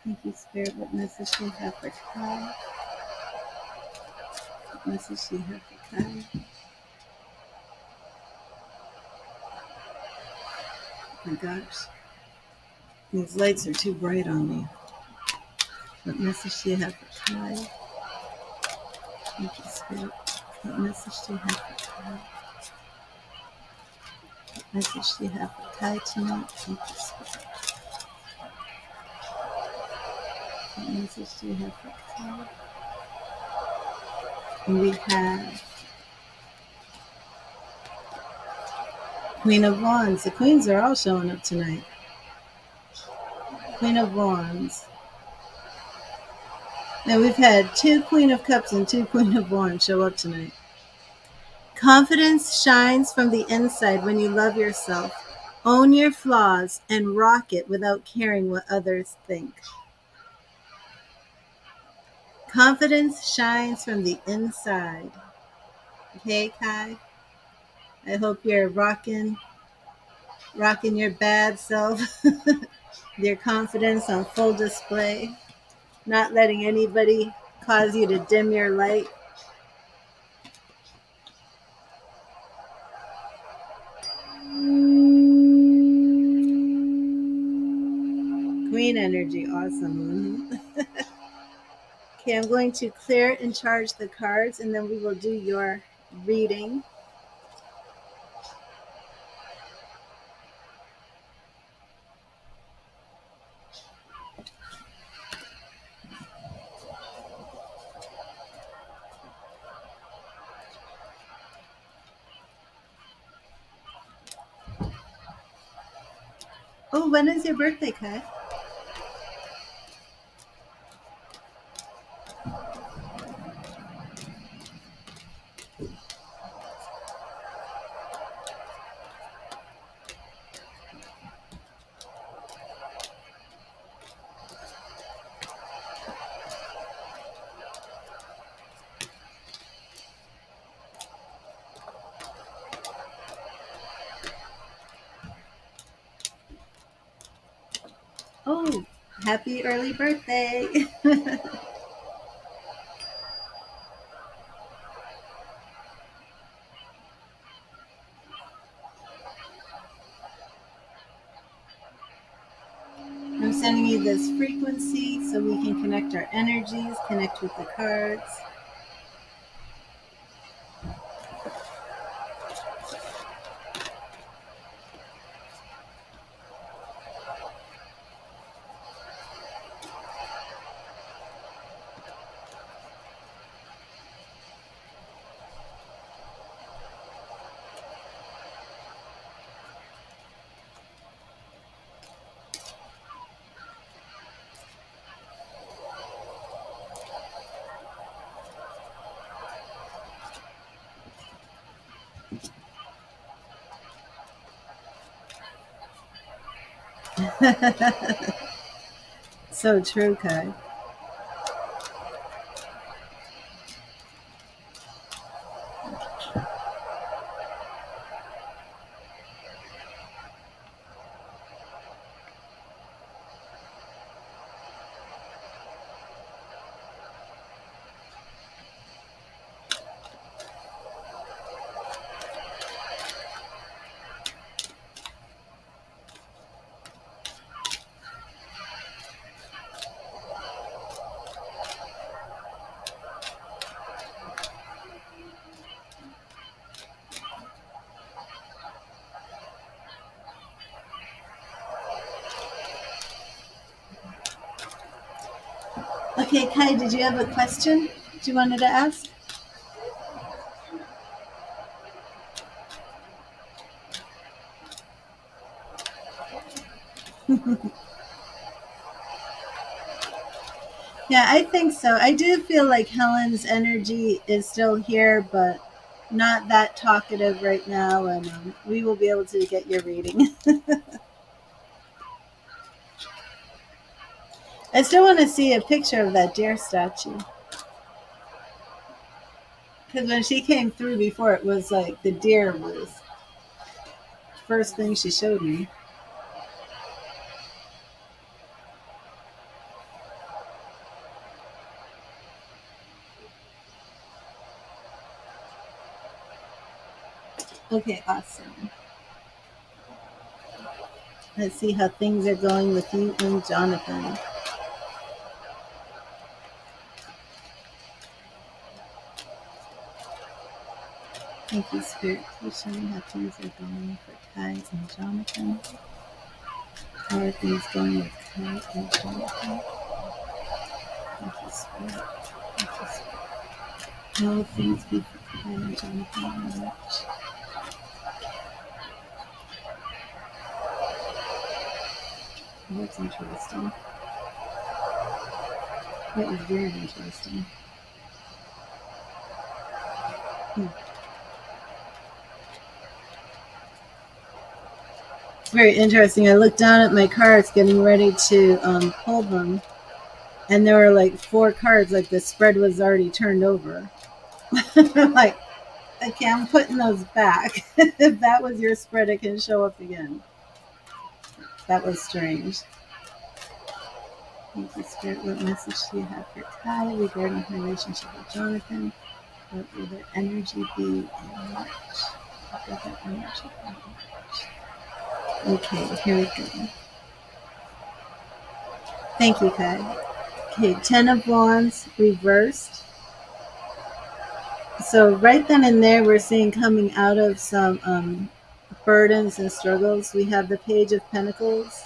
Thank you, Spirit. What message do you have for Kai? What message do you have for Kai? Oh my gosh. These lights are too bright on me. What message do you have for Kai? Thank you, Spirit. What message do you have for Kai? What message do you have for Kai tonight? Thank you, Spirit. What message do you have for Kai? And we have Queen of Wands. The queens are all showing up tonight. Queen of Wands. Now we've had 2 Queen of Cups and 2 Queen of Wands show up tonight. Confidence shines from the inside when you love yourself. Own your flaws and rock it without caring what others think. Confidence shines from the inside. Okay, Kai? I hope you're rocking your bad self, your confidence on full display, not letting anybody cause you to dim your light. Queen energy, awesome. Okay, I'm going to clear and charge the cards, and then we will do your reading. Oh, when is your birthday, Kai? Oh, happy early birthday. I'm sending you this frequency so we can connect our energies, connect with the cards. So true, Kai. Okay, Kai, did you have a question you wanted to ask? Yeah, I think so. I do feel like Helen's energy is still here, but not that talkative right now, and we will be able to get your reading. I still want to see a picture of that deer statue. Because when she came through before, it was like the deer was the first thing she showed me. Okay, awesome. Let's see how things are going with you and Jonathan. Thank you, Spirit. Please show me how things are going for Kai and Jonathan. How are things going with Kai and Jonathan? Thank you, Spirit. Thank you, Spirit. How will things be for Kai and Jonathan in March? Oh, that's interesting. That was very interesting. It's very interesting. I looked down at my cards getting ready to pull them, and there were like 4 cards, like the spread was already turned over. I'm like, okay, I'm putting those back. If that was your spread, it can show up again. That was strange. Thank you, Spirit. What message do you have for Kai regarding her relationship with Jonathan? What will their energy be in March? What will their energy be in March? Okay, here we go. Thank you, Kai. Okay, 10 of Wands reversed. So right then and there, we're seeing coming out of some burdens and struggles. We have the Page of Pentacles.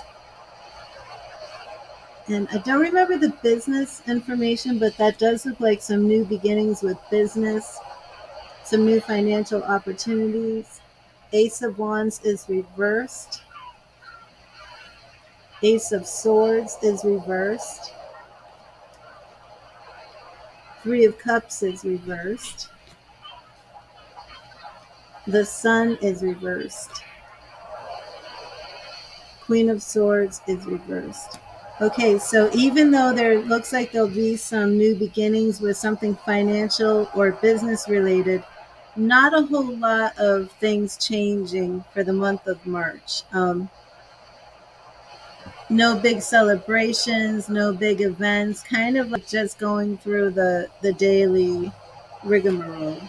And I don't remember the business information, but that does look like some new beginnings with business, some new financial opportunities. Ace of Wands is reversed. Ace of Swords is reversed. 3 of Cups is reversed. The Sun is reversed. Queen of Swords is reversed. Okay, so even though there looks like there'll be some new beginnings with something financial or business related, not a whole lot of things changing for the month of March. No big celebrations, no big events, kind of like just going through the daily rigmarole.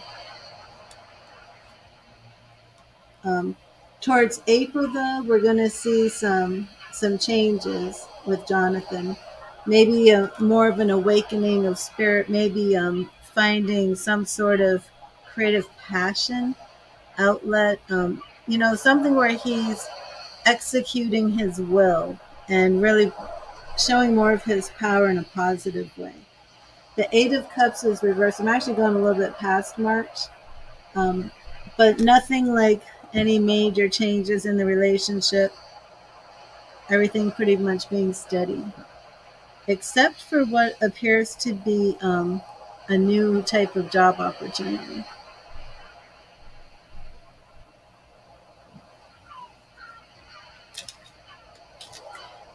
Towards April, though, we're going to see some changes with Jonathan. Maybe more of an awakening of spirit. Maybe finding some sort of creative passion outlet. Something where he's executing his will and really showing more of his power in a positive way. The 8 of Cups is reversed. I'm actually going a little bit past March. But nothing like any major changes in the relationship. Everything pretty much being steady, except for what appears to be a new type of job opportunity.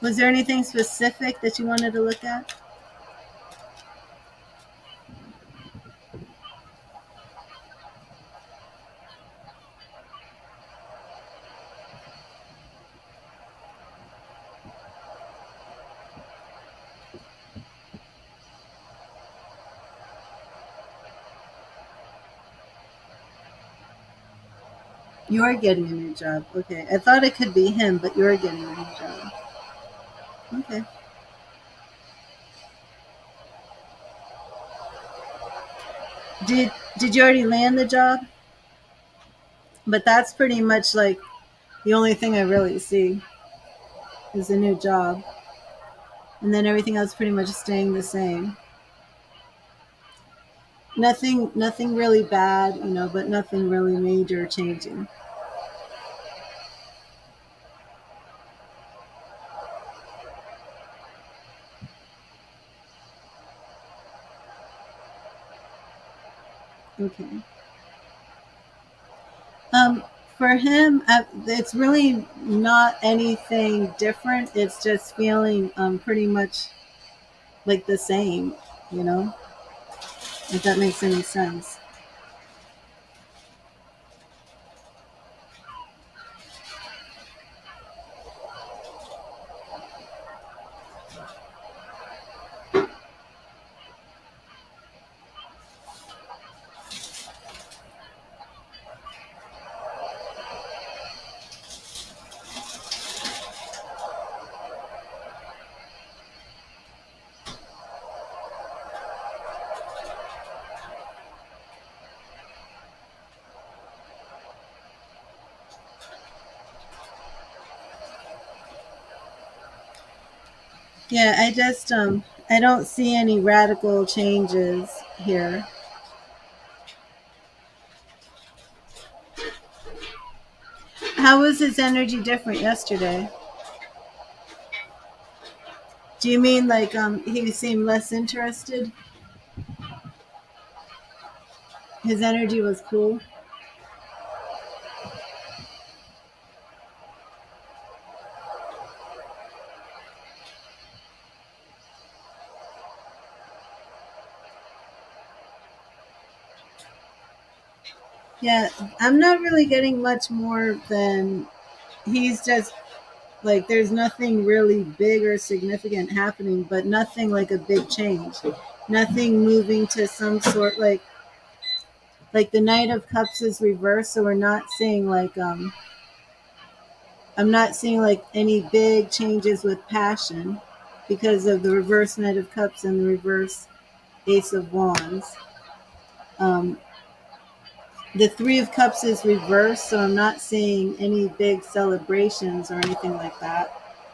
Was there anything specific that you wanted to look at? You're getting a new job. Okay. I thought it could be him, but you're getting a new job. Okay. Did you already land the job? But that's pretty much like the only thing I really see is a new job. And then everything else pretty much staying the same. Nothing really bad, but nothing really major changing. Okay. Um, for him, it's really not anything different. It's just feeling pretty much like the same, you know, if that makes any sense. Yeah, I don't see any radical changes here. How was his energy different yesterday? Do you mean like he seemed less interested? His energy was cool. Yeah, I'm not really getting much more than he's just like there's nothing really big or significant happening, but nothing like a big change. Nothing moving to some sort like the Knight of Cups is reversed, so we're not seeing like I'm not seeing like any big changes with passion because of the reverse Knight of Cups and the reverse Ace of Wands. Um, the Three of Cups is reversed, so I'm not seeing any big celebrations or anything like that.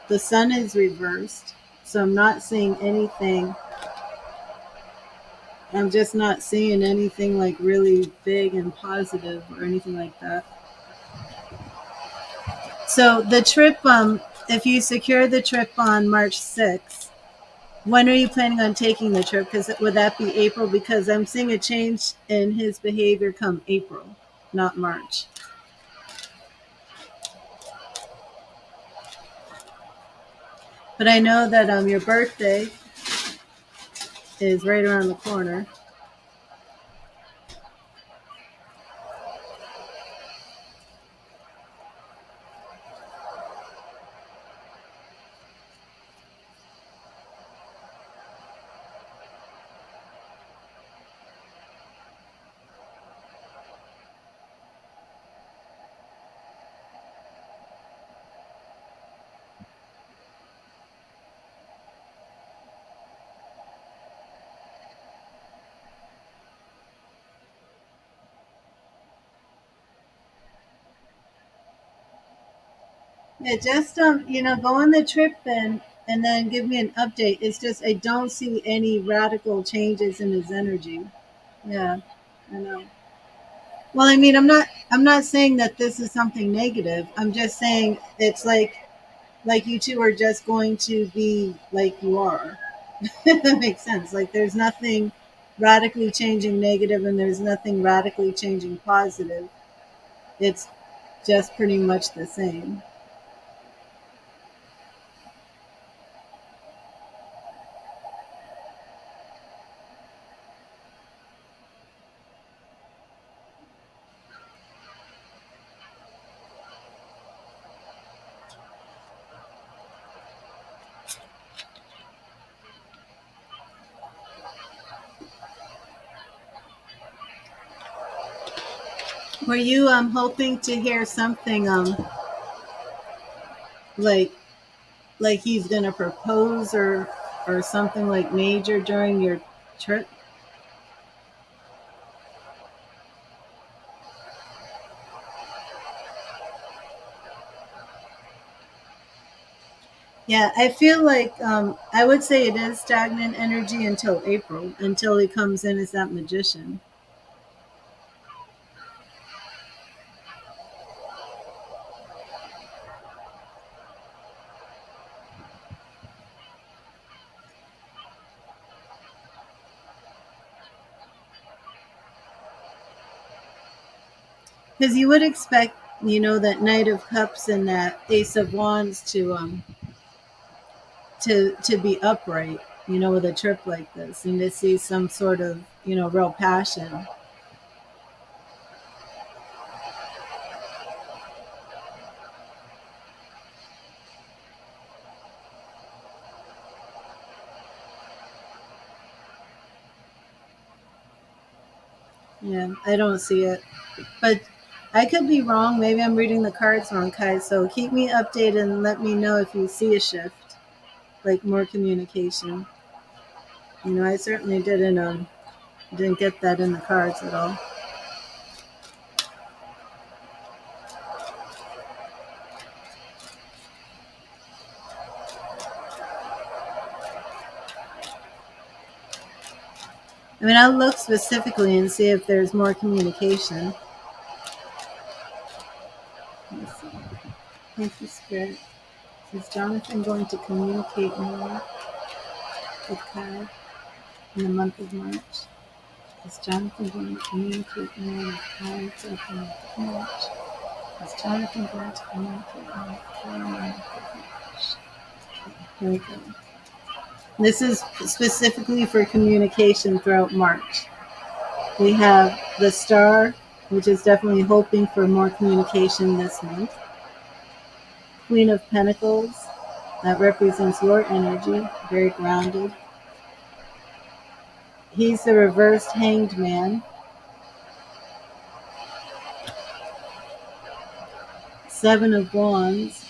The Sun is reversed, so I'm not seeing anything. I'm just not seeing anything like really big and positive or anything like that. So the trip, if you secure the trip on March 6th, when are you planning on taking the trip? Because would that be April? Because I'm seeing a change in his behavior come April, not March. But I know that your birthday is right around the corner. Yeah, just go on the trip and then give me an update. It's just I don't see any radical changes in his energy. Yeah, I know. Well, I mean, I'm not saying that this is something negative. I'm just saying it's like you two are just going to be like you are. That makes sense. Like there's nothing radically changing negative and there's nothing radically changing positive. It's just pretty much the same. Were you hoping to hear something like like he's gonna propose or something like major during your trip? Yeah, I feel like I would say it is stagnant energy until April, until he comes in as that magician. Because you would expect, that Knight of Cups and that Ace of Wands to be upright, with a trip like this, and to see some sort of, real passion. Yeah, I don't see it. But I could be wrong. Maybe I'm reading the cards wrong, Kai. So keep me updated and let me know if you see a shift, like more communication. I certainly didn't get that in the cards at all. I mean, I'll look specifically and see if there's more communication. Let's see. Thank you, Spirit. Is Jonathan going to communicate more with Kai in the month of March? Is Jonathan going to communicate more with Kai in the month of March? Is Jonathan going to communicate more with Kai in the month of March? Here we go. This is specifically for communication throughout March. We have the Star, which is definitely hoping for more communication this month. Queen of Pentacles, that represents your energy, very grounded. He's the reversed Hanged Man. Seven of Wands,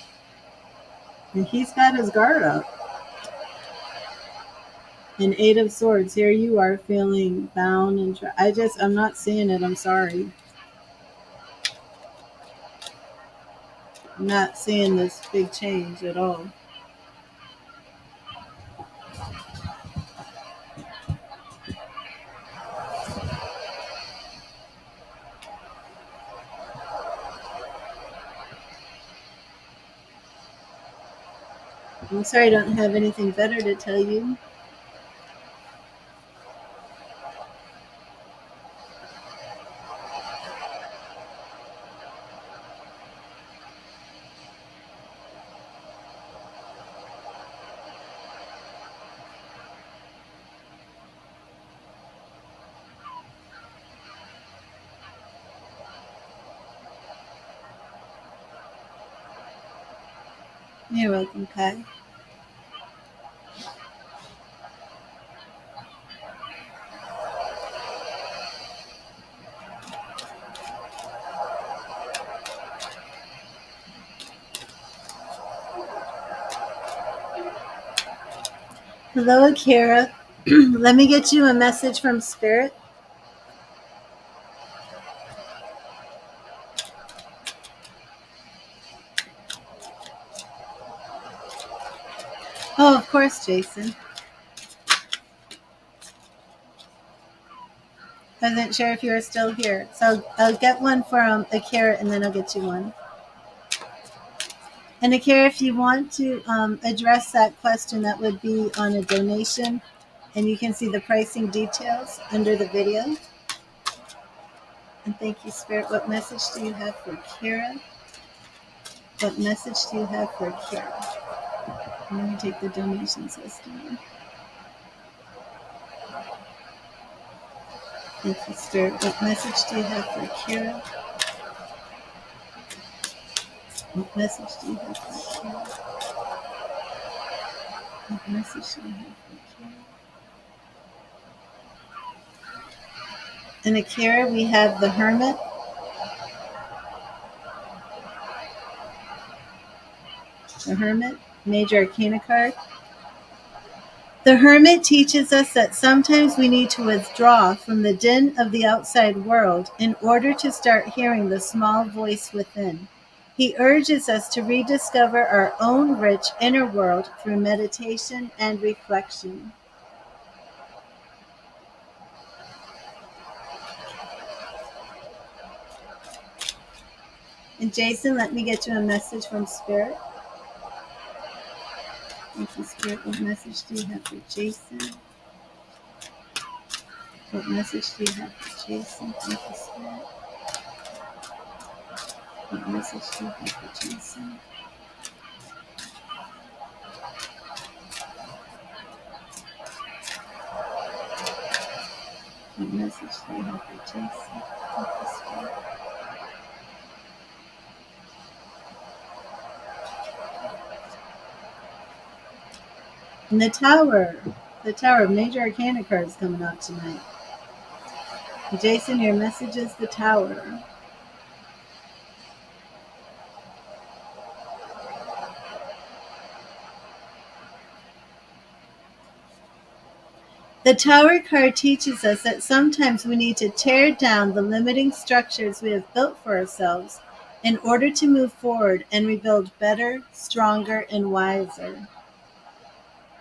and he's got his guard up. And Eight of Swords, here you are feeling bound and I'm not seeing it. I'm sorry. I'm not seeing this big change at all. I'm sorry, I don't have anything better to tell you. You're welcome, Kai. Hello, Akira. Let me get you a message from Spirit. Oh, of course, Jason. I wasn't sure if you were still here. So I'll get one from Akira, and then I'll get you one. And Akira, if you want to address that question, that would be on a donation. And you can see the pricing details under the video. And thank you, Spirit. What message do you have for Kira? What message do you have for Kira? Let me take the donation system. Thank you, Spirit. What message do you have for Kira? What message do you have for Kira? What message do you have for Kira? And Akira, we have the Hermit. The Hermit, major Arcana card. The Hermit teaches us that sometimes we need to withdraw from the din of the outside world in order to start hearing the small voice within. He urges us to rediscover our own rich inner world through meditation and reflection. And Jason, let me get you a message from Spirit. Thank you, Spirit. What message do you have for Jason? What message do you have for Jason? Thank you, Spirit. What message do you have for Jason? What message do you have for Jason? And the Tower, major Arcana cards coming out tonight. Jason, your message is the Tower. The Tower card teaches us that sometimes we need to tear down the limiting structures we have built for ourselves in order to move forward and rebuild better, stronger, and wiser.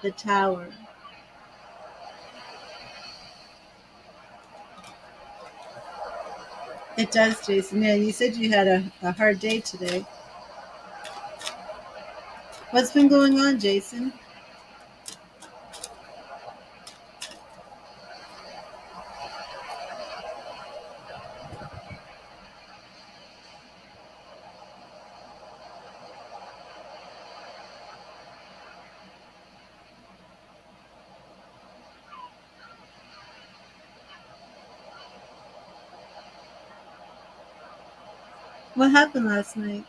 The Tower. It does, Jason. Yeah, you said you had a hard day today. What's been going on, Jason? What happened last night?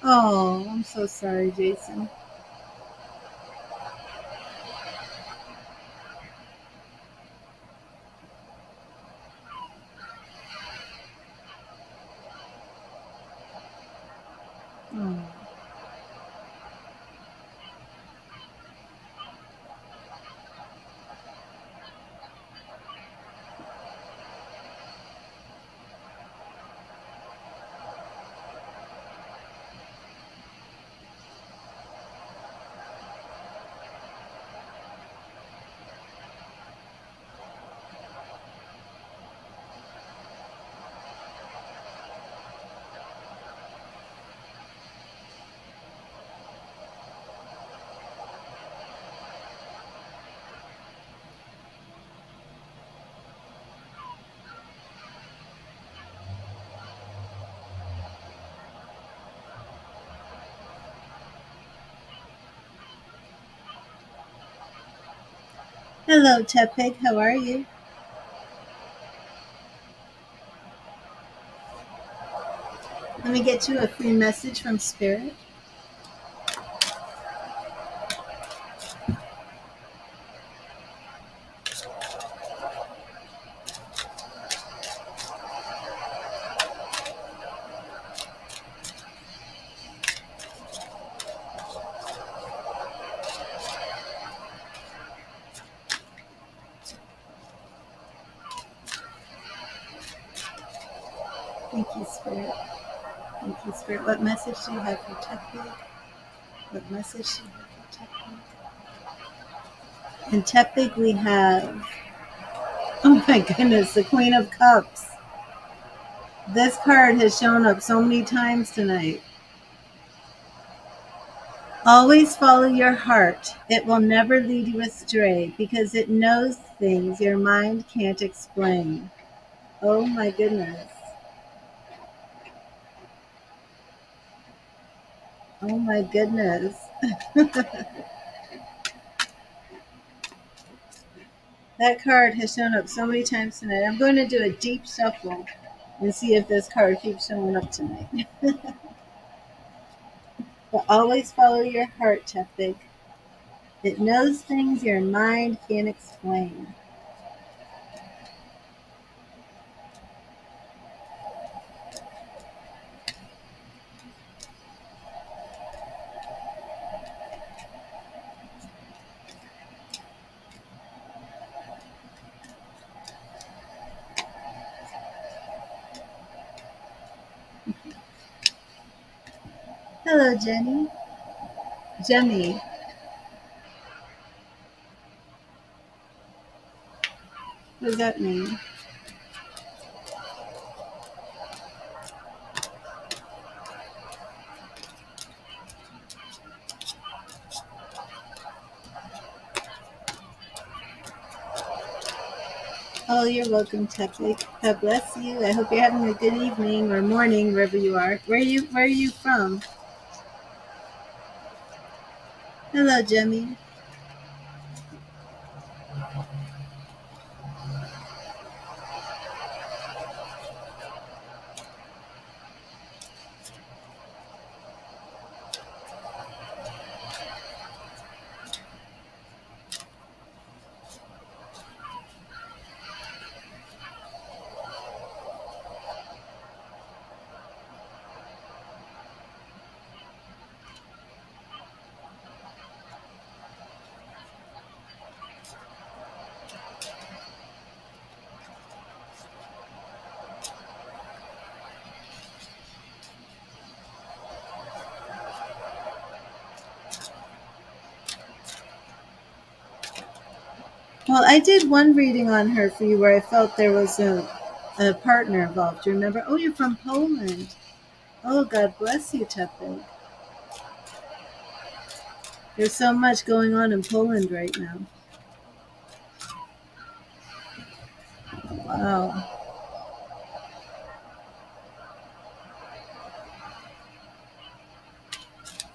Oh, I'm so sorry, Jason. Oh. Hello, Tepig. How are you? Let me get you a free message from Spirit. Thank you, Spirit. Thank you, Spirit. What message do you have for Tepig? What message do you have for Tepig? In Tepig, we have, oh my goodness, the Queen of Cups. This card has shown up so many times tonight. Always follow your heart. It will never lead you astray because it knows things your mind can't explain. Oh my goodness. Oh my goodness. That card has shown up so many times tonight. I'm going to do a deep shuffle and see if this card keeps showing up tonight. But always follow your heart, Tepig. It knows things your mind can't explain. Hello, Jenny. Jemmy. What does that mean? Oh, you're welcome, Tepig. God bless you. I hope you're having a good evening or morning wherever you are. Where are you from? Hello, Jemmy. Well, I did one reading on her for you where I felt there was a partner involved. Do you remember? Oh, you're from Poland. Oh, God bless you, Tepig. There's so much going on in Poland right now. Wow.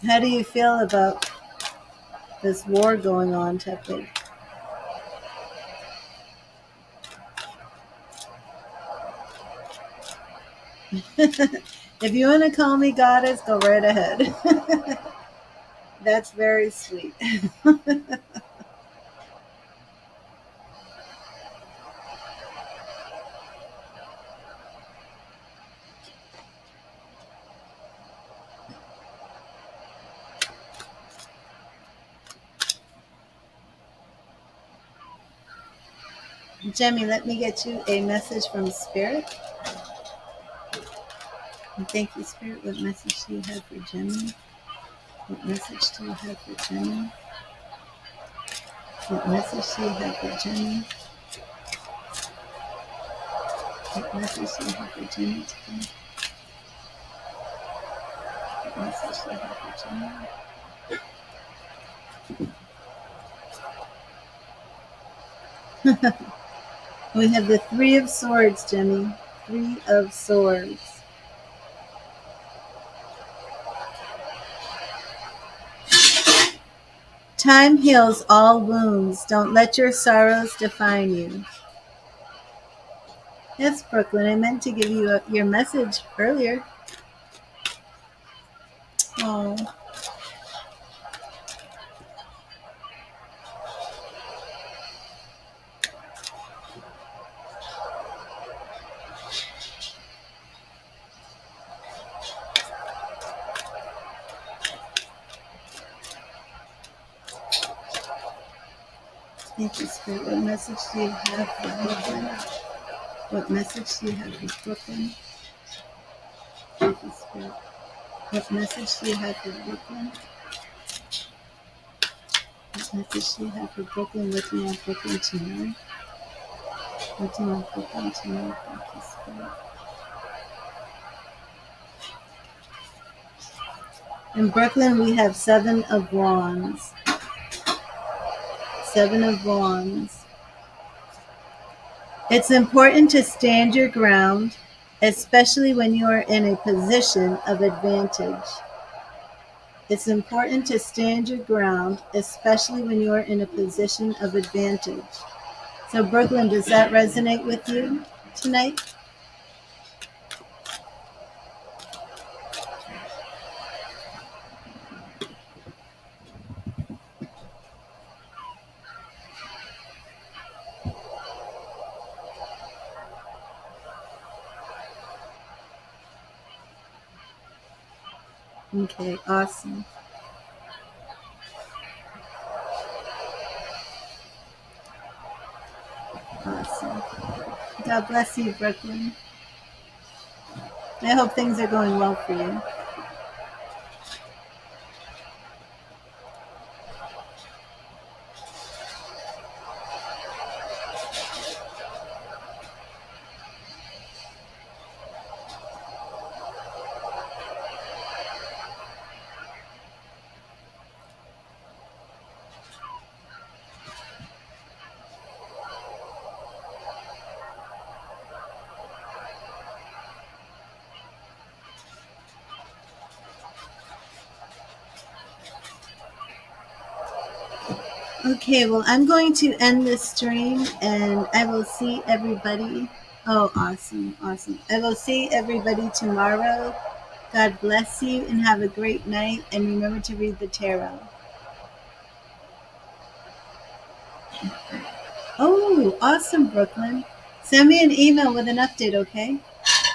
How do you feel about this war going on, Tepig? If you want to call me goddess, go right ahead. That's very sweet. Jemmy, let me get you a message from Spirit. And thank you, Spirit. What message do you have for Jemmy? What message do you have for Jemmy? What message do you have for Jemmy? What message do you have for Jemmy today? What message do you have for Jemmy? We have the Three of Swords, Jemmy. Three of Swords. Time heals all wounds. Don't let your sorrows define you. Yes, Brooklyn, I meant to give you your message earlier. Oh. Thank you, Spirit. What message do you have for Brooklyn? What message do you have for Brooklyn? Thank you, Spirit. What message do you have for Brooklyn? What message do you have for Brooklyn? What do you want Brooklyn to know? What do you want Brooklyn to know? Thank you, Spirit. In Brooklyn, we have Seven of Wands. Seven of Wands. It's important to stand your ground, especially when you are in a position of advantage. It's important to stand your ground, especially when you're in a position of advantage. So, Brooklyn, does that resonate with you tonight? Okay, awesome. Awesome. God bless you, Brooklyn. I hope things are going well for you. Okay, well, I'm going to end this stream and I will see everybody. Oh, awesome, awesome. I will see everybody tomorrow. God bless you and have a great night. And remember to read the tarot. Oh, awesome, Brooklyn. Send me an email with an update, okay?